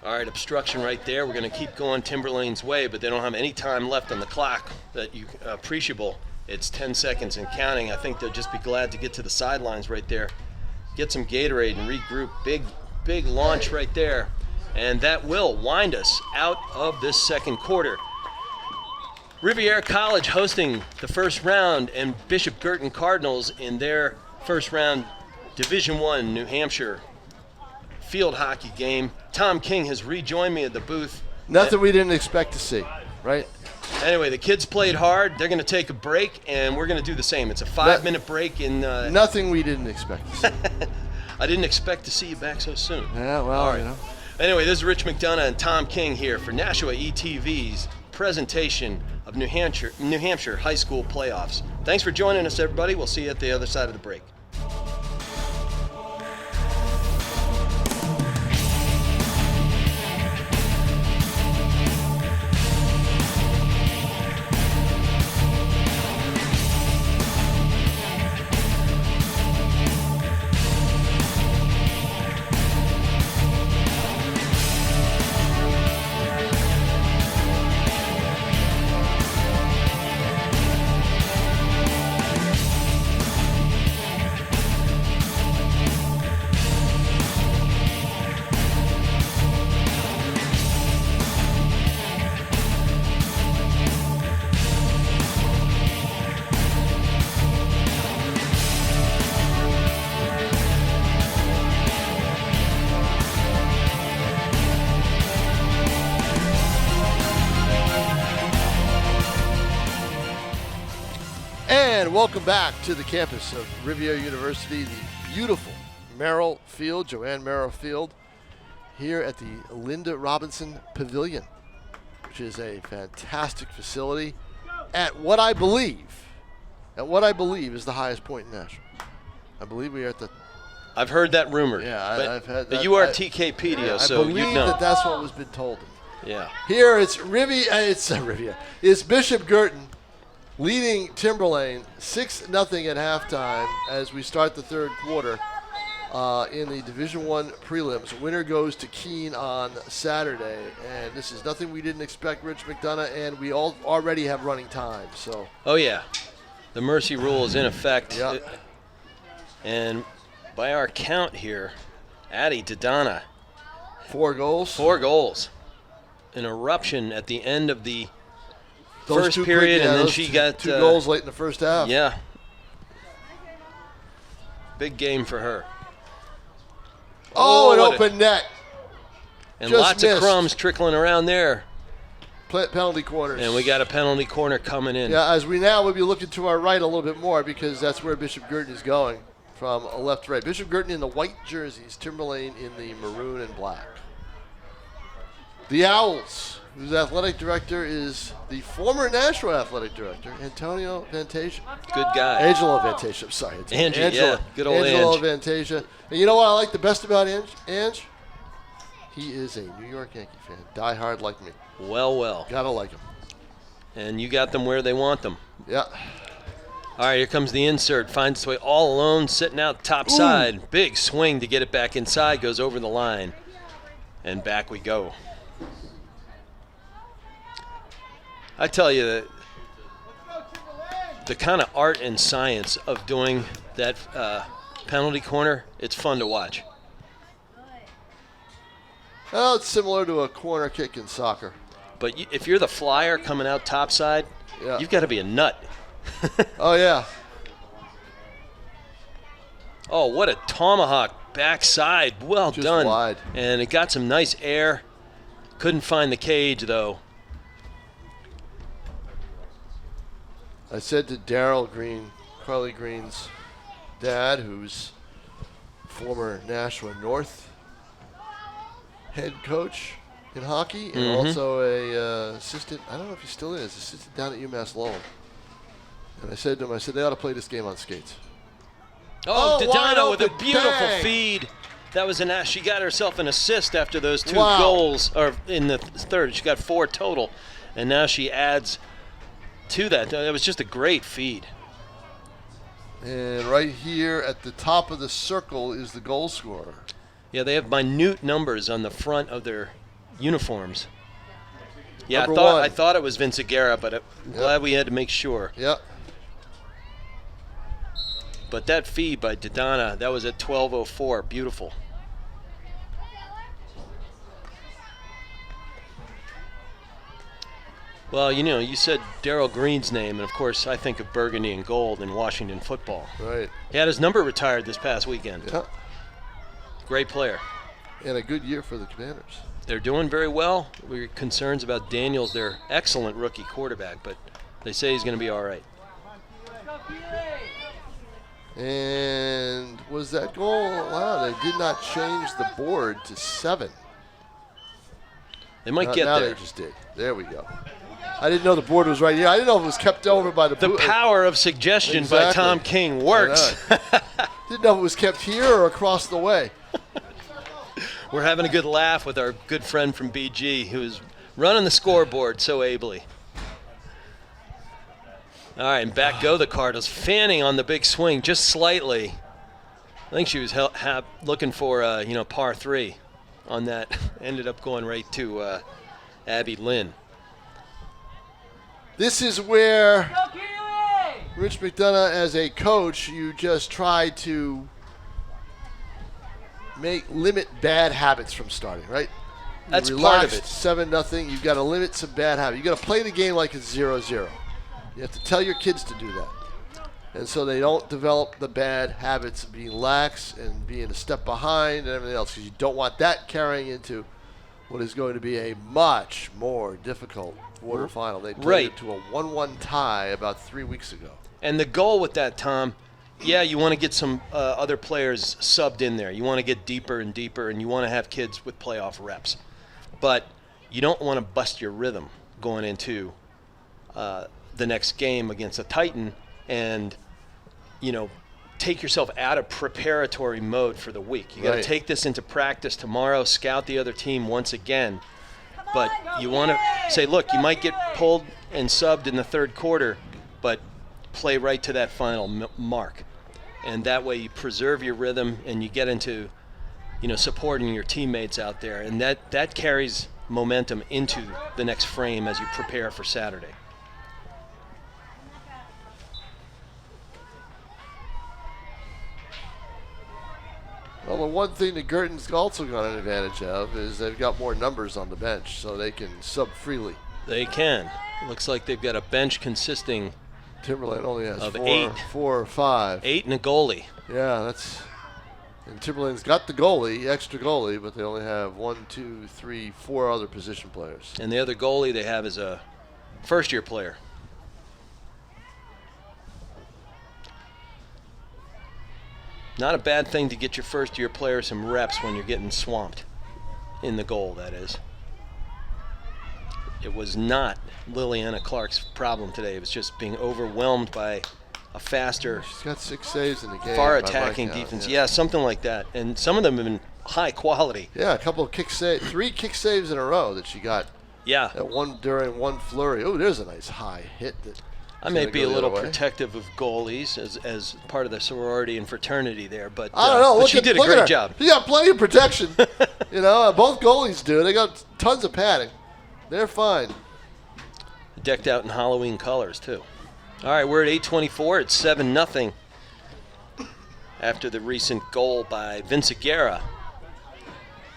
All right, obstruction right there. We're going to keep going Timberlane's way, but they don't have any time left on the clock that you appreciable. It's 10 seconds and counting. I think they'll just be glad to get to the sidelines right there, get some Gatorade and regroup. Big launch right there, and that will wind us out of this second quarter. Rivier College hosting the first round, and Bishop Guertin Cardinals in their first round Division I New Hampshire field hockey game. Tom King has rejoined me at the booth. Nothing we didn't expect to see, right? Anyway, the kids played hard. They're going to take a break, and we're going to do the same. It's a 5-minute break. Nothing we didn't expect to see. I didn't expect to see you back so soon. Yeah, well, all right. You know. Anyway, this is Rich McDonough and Tom King here for NHIAA ETV's presentation of New Hampshire high school playoffs. Thanks for joining us, everybody. We'll see you at the other side of the break. Welcome back to the campus of Rivier University, the beautiful Merrill Field, Joanne Merrill Field, here at the Linda Robinson Pavilion, which is a fantastic facility at what I believe is the highest point in Nashville. I believe we are at the... I've heard that rumored. Yeah, I've had that. You are TKpedia, so you know. I believe that's what was been told. Yeah. Here it's Rivier. It's Bishop Guertin leading Timberlane 6-0 at halftime as we start the third quarter in the Division I prelims. Winner goes to Keene on Saturday, and this is nothing we didn't expect, Rich McDonough, and we all already have running time. So. Oh yeah, the mercy rule is in effect. Yeah. And by our count here, Addie Dodonna. 4 goals. 4 goals. An eruption at the end of the Those first two period, quick, and then she got 2 goals late in the first half. Yeah. Big game for her. An open net. And Just lots missed. of crumbs trickling around there. Penalty corners. And we got a penalty corner coming in. Yeah, as we now will be looking to our right a little bit more because that's where Bishop Guertin is going from left to right. Bishop Guertin in the white jerseys, Timberlane in the maroon and black. The Owls, whose athletic director is the former Nashville athletic director, Antonio Fantasia. Good guy. Angelo Fantasia, I'm sorry. Angie, Angelo, yeah, good old Angelo Ange. Fantasia. And you know what I like the best about Ange? He is a New York Yankee fan, die hard like me. Well. Gotta like him. And you got them where they want them. Yeah. All right, here comes the insert. Finds its way all alone, sitting out top side. Big swing to get it back inside, goes over the line. And back we go. I tell you that the kind of art and science of doing that penalty corner, it's fun to watch. Well, it's similar to a corner kick in soccer. But if you're the flyer coming out topside, Yeah. you've got to be a nut. Oh, yeah. Oh, what a tomahawk backside. Well Just done. wide. And it got some nice air. Couldn't find the cage, though. I said to Daryl Green, Carly Green's dad, who's former Nashua North head coach in hockey and also a assistant. I don't know if he's still in. He's assistant down at UMass Lowell. And I said to him, they ought to play this game on skates. Oh, wide Dodonna with a open, beautiful bang. feed. That was she got herself an assist after those 2 Wow. goals, or in the third. She got 4 total, and now she adds to that. That was just a great feed. And right here at the top of the circle is the goal scorer. Yeah, they have minute numbers on the front of their uniforms. Yeah, Number 1. I thought it was Vince Aguirre, but I'm glad we had to make sure. Yep. But that feed by Dodonna, that was at 12:04. Beautiful. Well, you said Darryl Green's name, and of course I think of burgundy and gold in Washington football. Right. He had his number retired this past weekend. Yeah. Great player. And a good year for the Commanders. They're doing very well. We're concerns about Daniels, their excellent rookie quarterback, but they say he's going to be all right. And was that goal? Wow, they did not change the board to 7. They might get now there. They just did. There we go. I didn't know the board was right here. I didn't know if it was kept over by the power of suggestion by Exactly. Tom King works. Didn't know if it was kept here or across the way. We're having a good laugh with our good friend from BG who's running the scoreboard so ably. All right, and back go the Cardinals, fanning on the big swing just slightly. I think she was looking for par 3 on that. Ended up going right to Abby Lynn. This is where Rich McDonough, as a coach, you just try to limit bad habits from starting, right? That's You're part of relaxed, it. 7-0. You've got to limit some bad habits. You've got to play the game like it's 0-0. You have to tell your kids to do that. And so they don't develop the bad habits of being lax and being a step behind and everything else, because you don't want that carrying into what is going to be a much more difficult quarterfinal. They played it to a 1-1 tie about 3 weeks ago. And the goal with that, Tom, you want to get some other players subbed in there. You want to get deeper and deeper, and you want to have kids with playoff reps. But you don't want to bust your rhythm going into the next game against a Titan and, take yourself out of preparatory mode for the week. You got to take this into practice tomorrow, scout the other team once again. But you want to say, look, you might get pulled and subbed in the third quarter, but play right to that final mark. And that way you preserve your rhythm and you get into, supporting your teammates out there. And that carries momentum into the next frame as you prepare for Saturday. Well, the one thing that Guertin's also got an advantage of is they've got more numbers on the bench, so they can sub freely. They can. Looks like they've got a bench consisting Timberlane only has of 4 or 5. 8 and a goalie. Yeah, and Timberlane's got the extra goalie, but they only have 1, 2, 3, 4 other position players. And the other goalie they have is a first-year player. Not a bad thing to get your first-year player some reps when you're getting swamped in the goal, that is. It was not Liliana Clark's problem today. It was just being overwhelmed by a faster, She's got 6 saves in the game. far by attacking my count, defense. Yeah. Yeah, something like that. And some of them have been high quality. Yeah, a couple of 3 kick saves in a row that she got. Yeah. During one flurry. Oh, there's a nice high hit. I may be a little protective of goalies as part of the sorority and fraternity there, but, I don't know. but she did a great job. She got plenty of protection. Both goalies do. They got tons of padding. They're fine. Decked out in Halloween colors, too. All right, we're at 8:24. It's 7-0 after the recent goal by Vince Aguirre.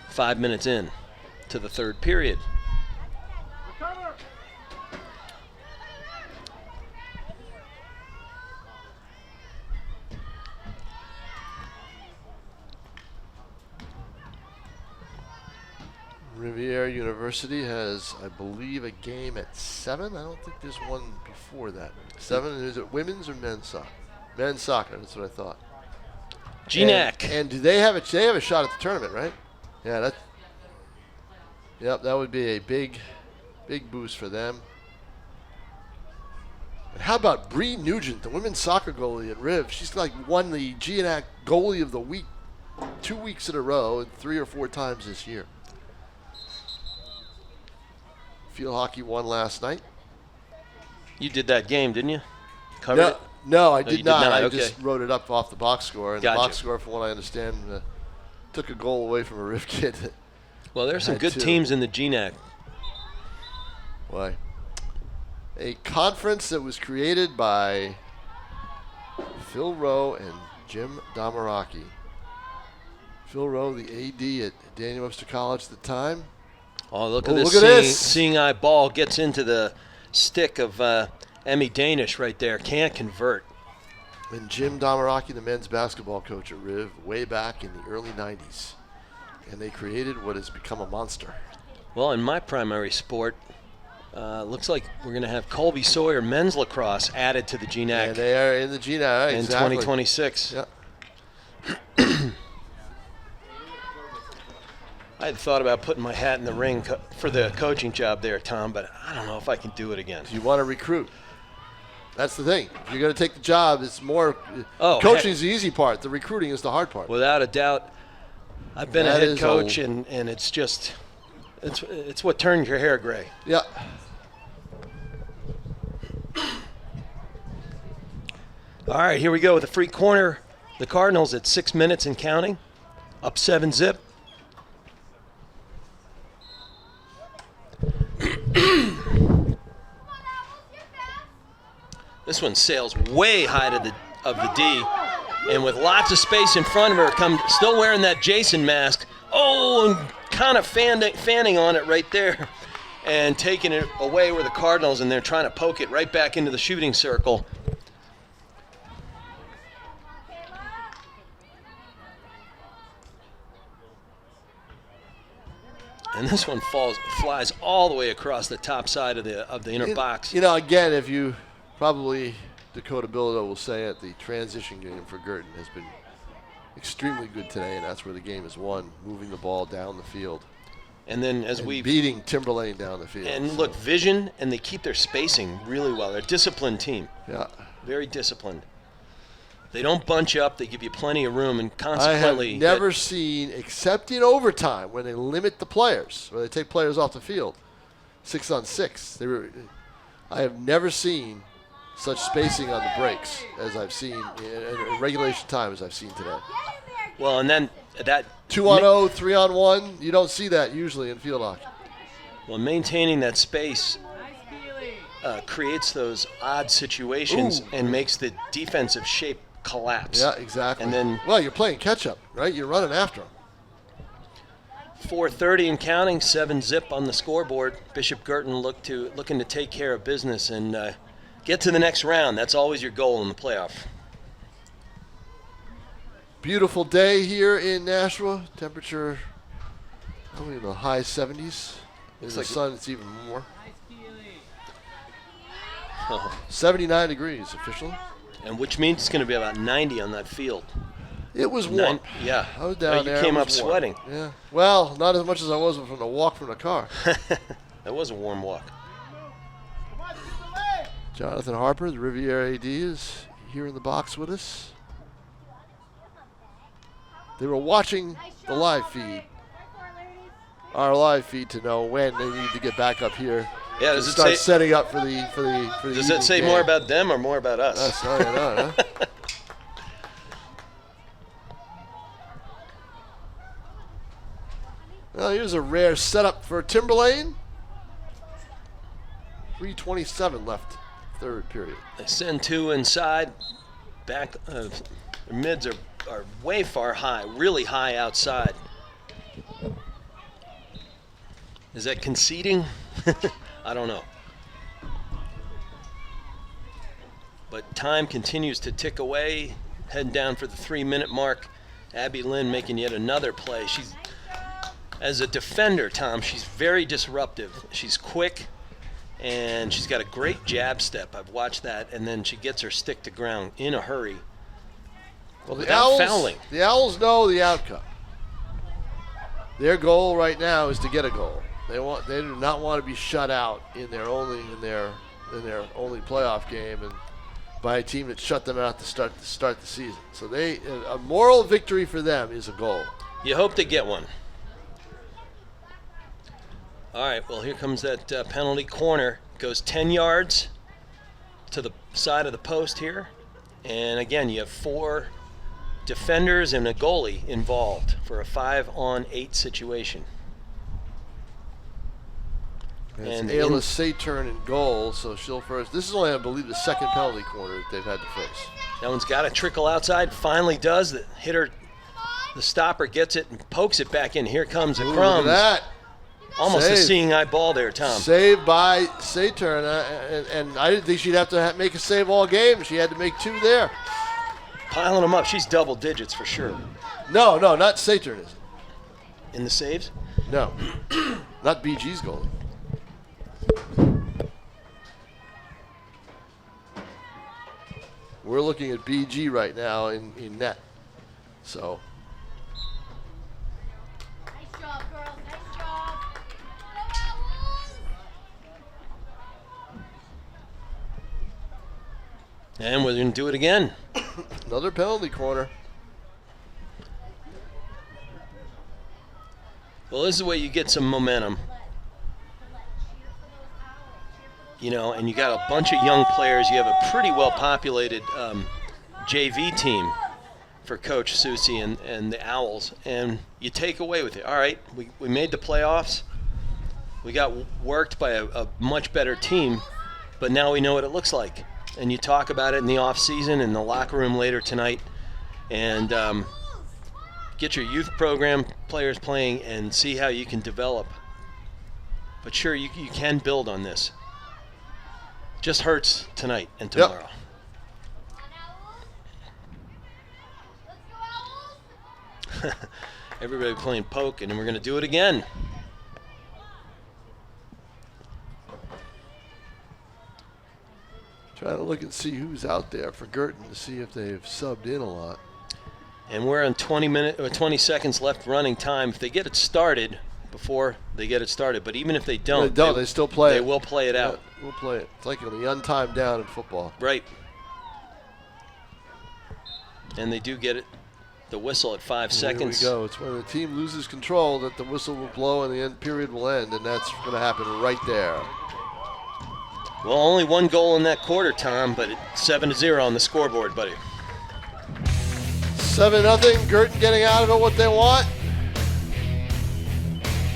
5 minutes in to the third period. Rivier University has, I believe, a game at 7. I don't think there's one before that. 7, and is it women's or men's soccer? Men's soccer, that's what I thought. GNAC. And do they have a shot at the tournament, right? Yeah, Yep, that would be a big boost for them. And how about Bree Nugent, the women's soccer goalie at Riv? She's like won the GNAC Goalie of the Week 2 weeks in a row and 3 or 4 times this year. Field hockey won last night. You did that game, didn't you? Covered it? No, I you did did not. not, I okay. just wrote it up off the box score. And Gotcha. the box score, from what I understand, took a goal away from a Riv kid. Well, there's some Had good 2. teams in the GNAC. Why? A conference that was created by Phil Rowe and Jim Damaraki. Phil Rowe, the AD at Daniel Webster College at the time. Oh, look Oh, at this. look at this. Seeing eye ball gets into the stick of Emmy Danish right there. Can't convert. And Jim Damaraki, the men's basketball coach at Riv, way back in the early 90s. And they created what has become a monster. Well, in my primary sport, looks like we're going to have Colby Sawyer men's lacrosse added to the GNAC And they are in the GNAC, in exactly. 2026. Yeah. I had thought about putting my hat in the ring for the coaching job there, Tom, but I don't know if I can do it again. You want to recruit. That's the thing. If you're going to take the job, it's more. Oh, coaching is the easy part. The recruiting is the hard part. Without a doubt, I've been That a head is coach, and it's just it's what turns your hair gray. Yeah. All right, here we go with the free corner. The Cardinals at 6 minutes and counting, up 7-zip. This one sails way high to of the D, and with lots of space in front of her, still wearing that Jason mask. Oh, and kind of fanning on it right there, and taking it away where the Cardinals, and they're trying to poke it right back into the shooting circle. And this one flies all the way across the top side of the inner box. You know, again, if you probably Dakota Bilodeau will say it, the transition game for Guertin has been extremely good today, and that's where the game is won, moving the ball down the field. And then beating Timberlane down the field. And look, vision, and they keep their spacing really well. They're a disciplined team. Yeah. Very disciplined. They don't bunch up. They give you plenty of room, and I consequently, have never seen, except in overtime, when they limit the players, where they take players off the field, 6-on-6. I have never seen such spacing on the breaks as I've seen in regulation time as I've seen today. well, and then that 2-on-0, 3-on-1, you don't see that usually in field hockey. Well, maintaining that space creates those odd situations and makes the defensive shape collapse. Yeah, exactly. And then, well, you're playing catch-up, right? You're running after them. 4:30 and counting, 7-zip on the scoreboard. Bishop Guertin looking to take care of business and get to the next round. That's always your goal in the playoff. Beautiful day here in Nashua. Temperature, probably in the high 70s. In the sun, it's even more. 79 degrees officially. And which means it's going to be about 90 on that field. It was warm. Yeah. I was down there. You came it up was warm. sweating. Yeah. Well, not as much as I was from the walk from the car. That was a warm walk. Jonathan Harper, the Rivier AD, is here in the box with us. They were watching the live feed, our live feed, to know when they need to get back up here. Yeah, to start setting up for the Does it say game. more about them or more about us? That's all I know, huh? Well, here's a rare setup for Timberlane. 3:27 left, third period. They send 2 inside. Back, their mids are way far high, really high outside. Is that conceding? I don't know. But time continues to tick away, heading down for the 3-minute mark. Abby Lynn making yet another play. She's, as a defender, Tom, she's very disruptive. She's quick, and she's got a great jab step. I've watched that, and then she gets her stick to ground in a hurry. Well, without fouling. The Owls know the outcome. Their goal right now is to get a goal. They do not want to be shut out in their only playoff game, and by a team that shut them out to start the season. So a moral victory for them is a goal. You hope they get one. All right, well, here comes that penalty corner. Goes 10 yards to the side of the post here. And again, you have 4 defenders and a goalie involved for a 5-on-8 situation. And Ayla Saturn in goal, so she'll first. This is only, I believe, the second penalty corner that they've had to face. That one's got to trickle outside. Finally does. The hitter, the stopper gets it and pokes it back in. Here comes a Ooh, Crumbs. look at that. Almost Save. a seeing eye ball there, Tom. Saved by Saturn, and I didn't think she'd have to make a save all game. She had to make 2 there. Piling them up. She's double digits for sure. No, not Saturn, is it? In the saves? No, not BG's goalie. We're looking at BG right now in net. So Nice job, girls. Nice job. And we're going to do it again. another penalty corner. Well, this is the way you get some momentum. You know, and you got a bunch of young players. You have a pretty well-populated JV team for Coach Susie and the Owls, and you take away with it. All right, we made the playoffs. We got worked by a much better team, but now we know what it looks like. And you talk about it in the off season, in the locker room later tonight, and get your youth program players playing and see how you can develop. But sure, you can build on this. Just hurts tonight and tomorrow. Yep. Everybody playing poke, and we're going to do it again. Trying to look and see who's out there for Guertin to see if they've subbed in a lot. And we're on 20 seconds left running time. If they get it started before they get it started, but even if they don't, They still play They it. will play it out. Yeah, we'll play it. It's like the untimed down in football. Right. And they do get it. The whistle at 5 seconds. Here we go. It's when the team loses control that the whistle will blow and the end period will end, and that's going to happen right there. Well, only one goal in that quarter, Tom, but it's 7-0 on the scoreboard, buddy. 7-0. Guertin getting out of it what they want.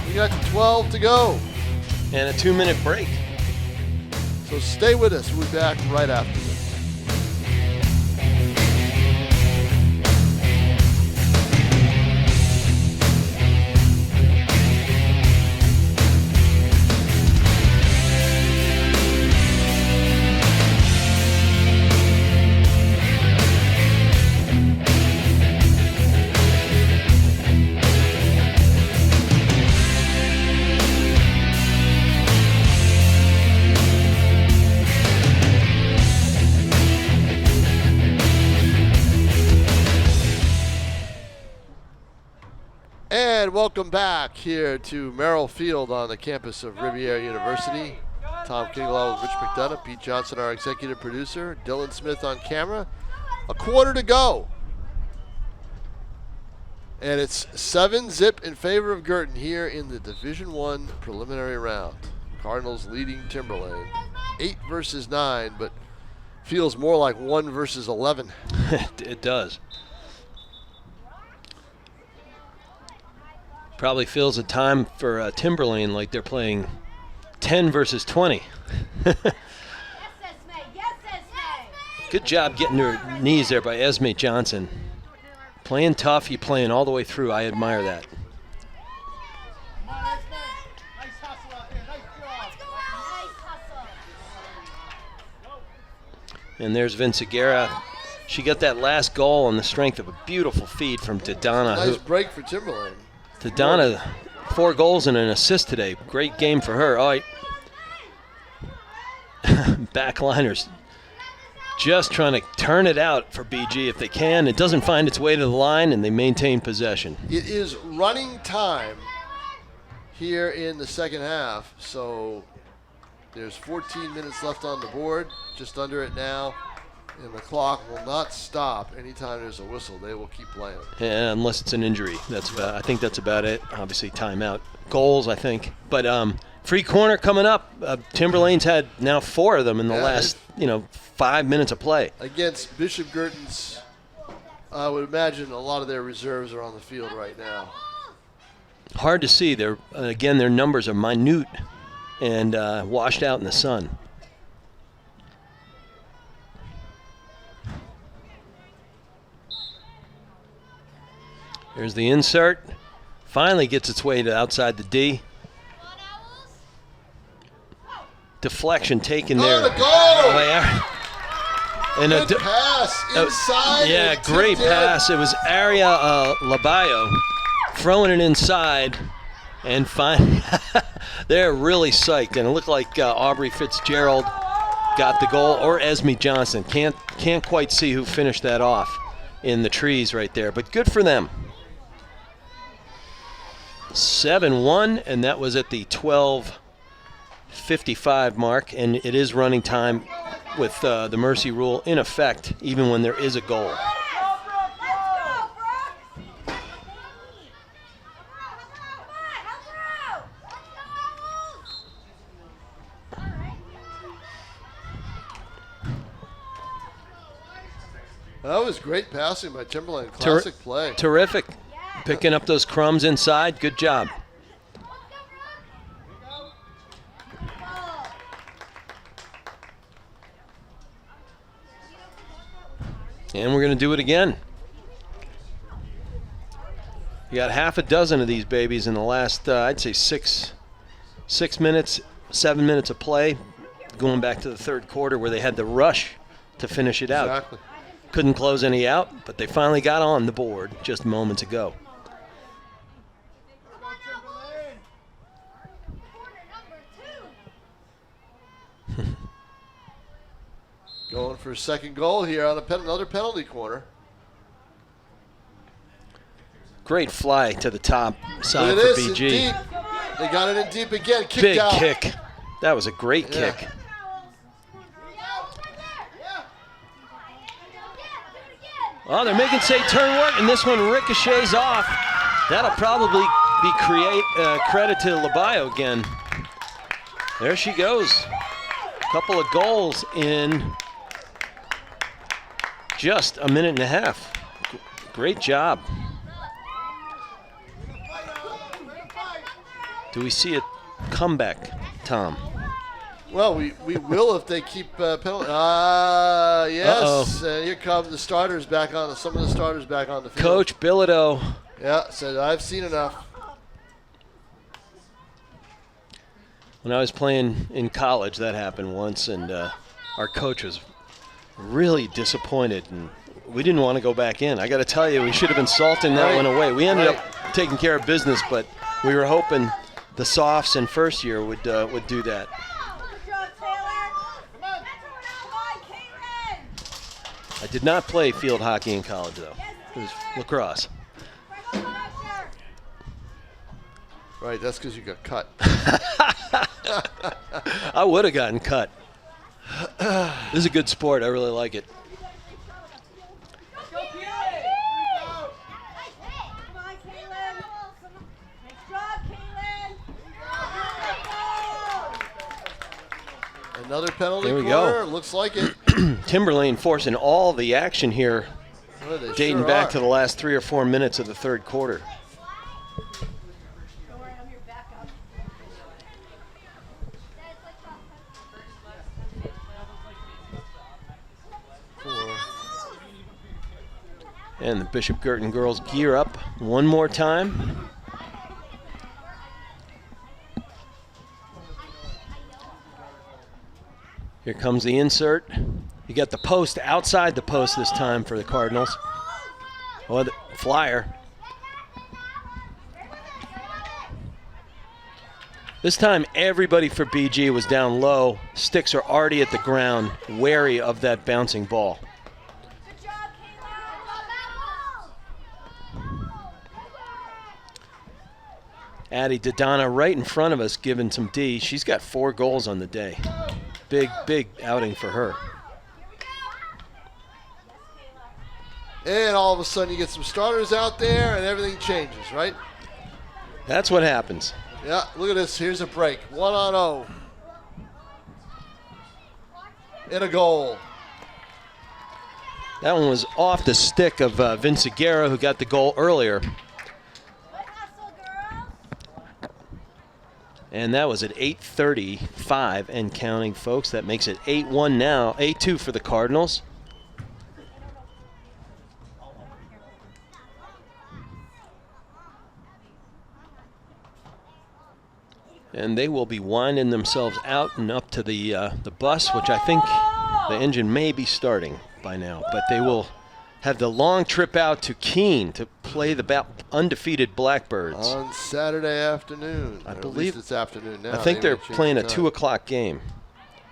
We got 12 to go. And a 2-minute break. So stay with us. We'll be back right after this. And welcome back here to Merrill Field on the campus of Rivier University. Tom Kigelaw with Rich McDonough, Pete Johnson, our executive producer, Dylan Smith on camera. A quarter to go. And it's 7-0 in favor of Guertin here in the Division I preliminary round. Cardinals leading Timberlane. 8 versus 9, but feels more like 1 versus 11. It does. Probably feels a time for Timberlane like they're playing 10 versus 20. Yes, Esme. Yes, Esme. Good job getting to her knees there by Esme Johnson. Playing tough, you playing all the way through. I admire that. Nice hustle out there. Nice job. Nice hustle. And there's Vince Aguera. She got that last goal on the strength of a beautiful feed from Dodonna. Nice break for Timberlane. Dodonna, 4 goals and an assist today. Great game for her. All right. Backliners just trying to turn it out for BG if they can. It doesn't find its way to the line, and they maintain possession. It is running time here in the second half. So there's 14 minutes left on the board, just under it now. And the clock will not stop anytime there's a whistle. They will keep playing. Yeah, unless it's an injury. I think that's about it. Obviously, timeout. Goals, I think. But free corner coming up. Timberlane's had now 4 of them in the last 5 minutes of play. Against Bishop Guertin's, I would imagine a lot of their reserves are on the field right now. Hard to see. Their numbers are minute and washed out in the sun. There's the insert. Finally gets its way to outside the D. Deflection taken there. Oh, the goal! And good pass inside. Yeah, great pass. It was Aria Labayo throwing it inside. And finally, they're really psyched. And it looked like Aubrey Fitzgerald got the goal, or Esme Johnson. Can't quite see who finished that off in the trees right there. But good for them. 7-1, and that was at the 12:55 mark, and it is running time with the mercy rule in effect, even when there is a goal. That was great passing by Timberlane. Classic play. Terrific. Picking up those crumbs inside. Good job. And we're going to do it again. You got half a dozen of these babies in the last, I'd say 7 minutes of play, going back to the third quarter where they had to rush to finish it out. Exactly. Couldn't close any out, but they finally got on the board just moments ago. Going for a second goal here on another penalty corner. Great fly to the top side Look at for this, BG. in deep. They got it in deep again. Kicked Big out. kick. That was a great kick. Oh, they're making say turn work, and this one ricochets off. That'll probably be credit to Labayo again. There she goes. Couple of goals in just a minute and a half. Great job. Do we see a comeback, Tom? Well, we will if they keep penalty. Yes. Here come the starters back on. Some of the starters back on the field. Coach Bilodeau. Yeah, said I've seen enough. When I was playing in college, that happened once, and our coach was really disappointed, and we didn't want to go back in. I got to tell you, we should have been salting that one away. We ended up taking care of business, but we were hoping the softs in first year would do that. I did not play field hockey in college, though. It was lacrosse. Right, that's because you got cut. I would have gotten cut. This is a good sport. I really like it. Another penalty There we corner. go. Looks like it. Timberlane forcing all the action here, Well, they dating sure back are. to the last 3 or 4 minutes of the third quarter. And the Bishop Guertin girls gear up one more time. Here comes the insert. You got the post outside the post this time for the Cardinals. Oh, the flyer. This time everybody for BG was down low. Sticks are already at the ground, wary of that bouncing ball. Addie Dodonna right in front of us giving some D. She's got 4 goals on the day. Big, big outing for her. And all of a sudden you get some starters out there and everything changes, right? That's what happens. Yeah, look at this. Here's a break. 1-0. And a goal. That one was off the stick of Vince Aguirre, who got the goal earlier. And that was at 8:35 and counting, folks. That makes it 8-1 now. 8-2 for the Cardinals. And they will be winding themselves out and up to the bus, which I think the engine may be starting by now. But they will have the long trip out to Keene to play the undefeated Blackbirds. On Saturday afternoon. I Or at believe least it's afternoon now. I think they're may change playing the a time. 2 o'clock game.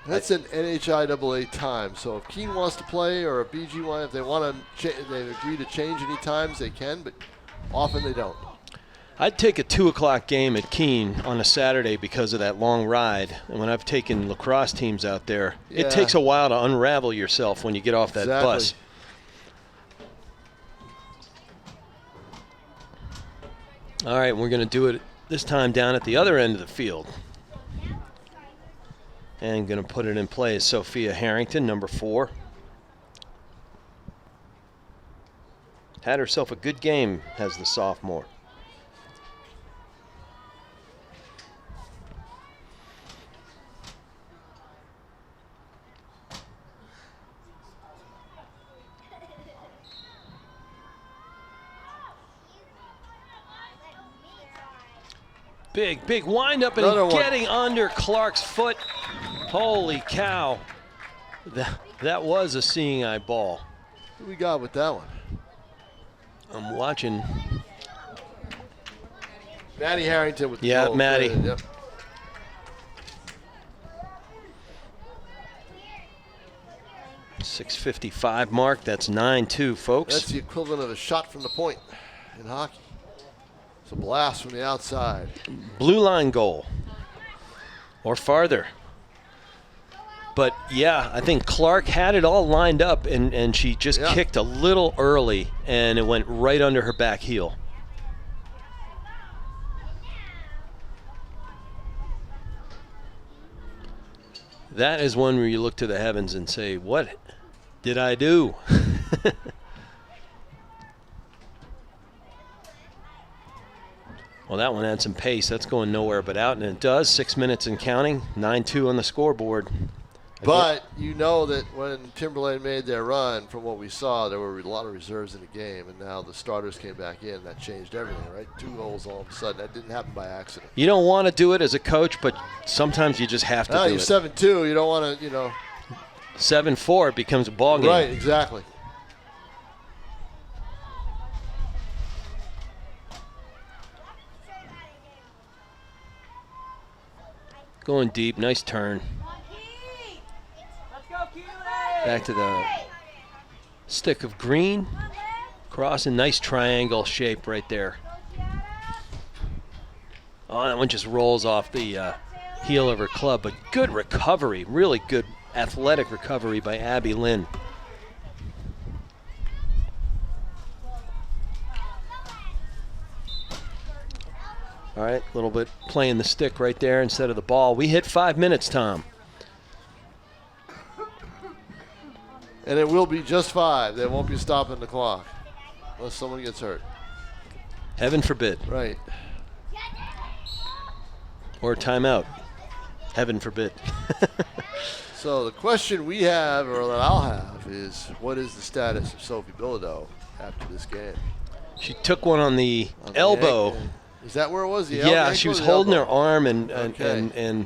That's an NHIAA time. So if Keene wants to play or if BG wants, if they want to, they agree to change any times, they can, but often they don't. I'd take a 2 o'clock game at Keene on a Saturday because of that long ride. And when I've taken lacrosse teams out there, Yeah. it takes a while to unravel yourself when you get off that Exactly. bus. All right, we're going to do it this time down at the other end of the field. And going to put it in play is Sophia Harrington, number 4. Had herself a good game, has the sophomore. Big, big wind up and Another one. getting under Clark's foot. Holy cow. That was a seeing eye ball. What do we got with that one? I'm watching. Maddie Harrington with the Yeah, goal. Maddie. Yep. .655 mark. That's 9-2, folks. That's the equivalent of a shot from the point in hockey. It's a blast from the outside. Blue line goal. Or farther. But yeah, I think Clark had it all lined up and she just Yeah. kicked a little early and it went right under her back heel. That is one where you look to the heavens and say, what did I do? Well, that one had some pace. That's going nowhere but out, and it does. 6 minutes and counting. 9-2 on the scoreboard. But you know that when Timberlane made their run, from what we saw, there were a lot of reserves in the game, and now the starters came back in. That changed everything, right? 2 goals all of a sudden. That didn't happen by accident. You don't want to do it as a coach, but sometimes you just have to do You're it. 7-2. You don't want to, 7-4, it becomes a ball game. Right, exactly. Going deep, nice turn. Back to the stick of green. Crossing, nice triangle shape right there. Oh, that one just rolls off the heel of her club, but good recovery, really good athletic recovery by Abby Lynn. All right, a little bit playing the stick right there instead of the ball. We hit 5 minutes, Tom. And it will be just 5. They won't be stopping the clock unless someone gets hurt. Heaven forbid. Right. Or timeout. Heaven forbid. So the question we have, or that I'll have, is what is the status of Sophie Bilodeau after this game? She took one on the On the elbow. ankle. Is that where it was? The Yeah, ankle she or was the holding her elbow? arm, Okay.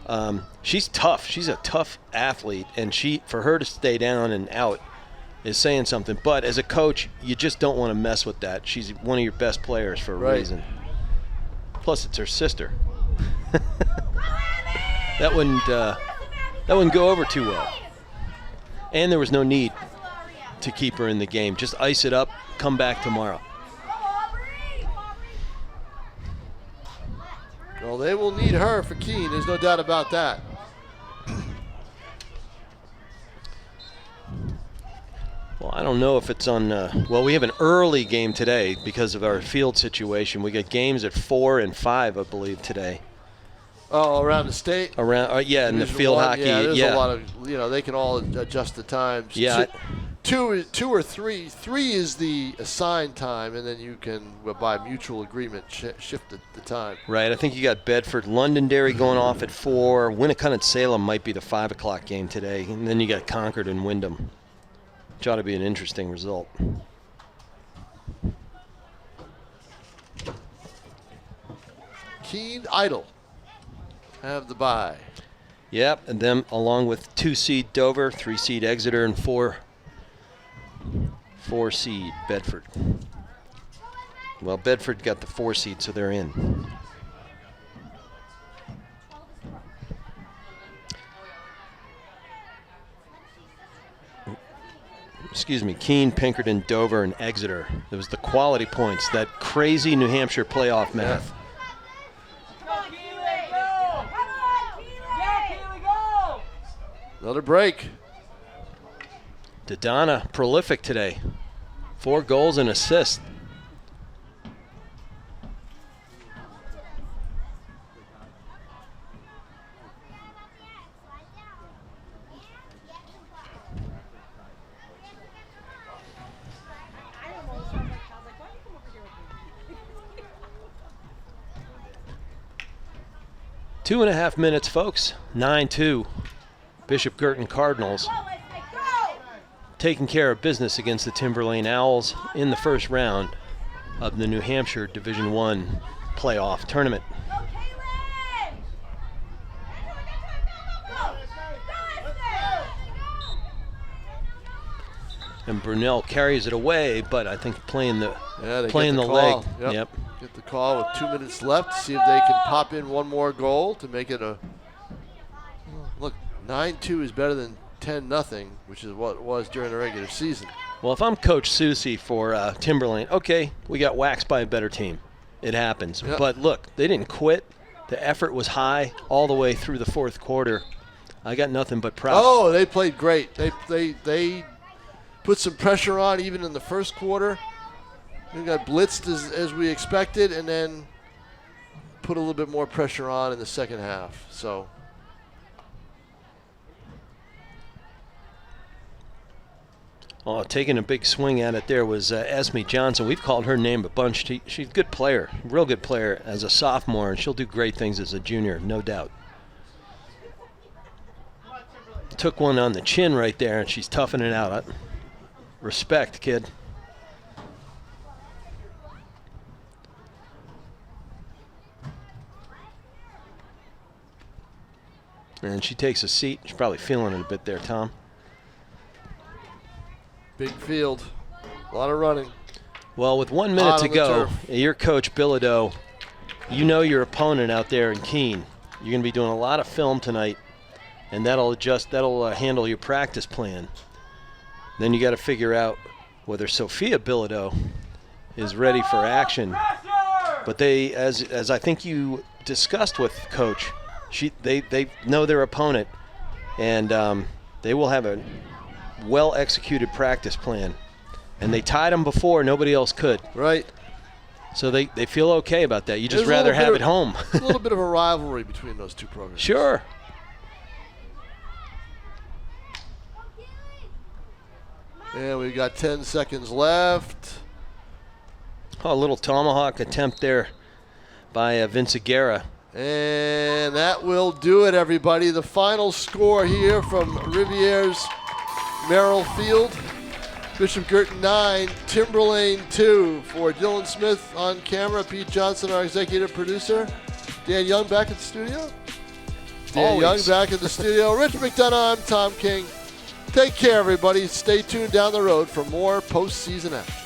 and she's tough. She's a tough athlete, and for her to stay down and out is saying something. But as a coach, you just don't want to mess with that. She's one of your best players for a Right. reason. Plus, it's her sister. That wouldn't go over too well. And there was no need to keep her in the game. Just ice it up, come back tomorrow. Well, they will need her for Keene. There's no doubt about that. Well, I don't know if it's on. Well, we have an early game today because of our field situation. We got games at 4 and 5, I believe, today. Oh, around the state? Around, yeah, in the Division field one? hockey. Yeah, there's a lot of, they can all adjust the times. Yeah. Two or three. 3 is the assigned time, and then you can, by mutual agreement, shift the time. Right. I think you got Bedford, Londonderry going off at 4. Winnicott Salem might be the 5 o'clock game today, and then you got Concord and Wyndham. Which ought to be an interesting result. Keene Idle have the bye. Yep, and them along with 2-seed Dover, 3-seed Exeter, and 4-seed Bedford. Well, Bedford got the 4-seed, so they're in. Excuse me, Keene, Pinkerton, Dover, and Exeter. It was the quality points, that crazy New Hampshire playoff math. Another break. Dodonna, prolific today. 4 goals and assists. Two and a half minutes, folks. 9-2. Bishop Guertin Cardinals taking care of business against the Timberlane Owls in the first round of the New Hampshire Division I playoff tournament. And Brunel carries it away, but I think playing the leg. Yep. Get the call with 2 minutes left. See if they can pop in one more goal to make it a. Look, 9-2 is better than 10-0, which is what it was during the regular season. Well, if I'm Coach Susie for Timberlane, okay, we got waxed by a better team. It happens. Yep. But look, they didn't quit. The effort was high all the way through the fourth quarter. I got nothing but props. Oh, they played great. They put some pressure on even in the first quarter. We got blitzed as we expected, and then put a little bit more pressure on in the second half. So. Oh, taking a big swing at it there was Esme Johnson. We've called her name a bunch. She's a good player, real good player as a sophomore, and she'll do great things as a junior, no doubt. Took one on the chin right there, and she's toughing it out. Respect, kid. And she takes a seat. She's probably feeling it a bit there, Tom. Big field. A lot of running. Well, with 1 minute to go, turf. your coach, Bilodeau, you know your opponent out there in Keene. You're going to be doing a lot of film tonight, and that'll handle your practice plan. Then you got to figure out whether Sophia Bilodeau is ready for action. But they, as I think you discussed with Coach, they know their opponent, and they will have a well-executed practice plan. And they tied them before, nobody else could. Right. So they feel okay about that. You just There's rather have it home. A little bit of a rivalry between those two programs. Sure. And we've got 10 seconds left. Oh, a little tomahawk attempt there by Vince Aguirre. And that will do it, everybody. The final score here from Rivier's Merrill Field. Bishop Guertin 9, Timberlane 2. For Dylan Smith on camera, Pete Johnson, our executive producer. Dan Young back at the studio. Dan Young back at the studio. Rich McDonough, I'm Tom King. Take care, everybody. Stay tuned down the road for more postseason action.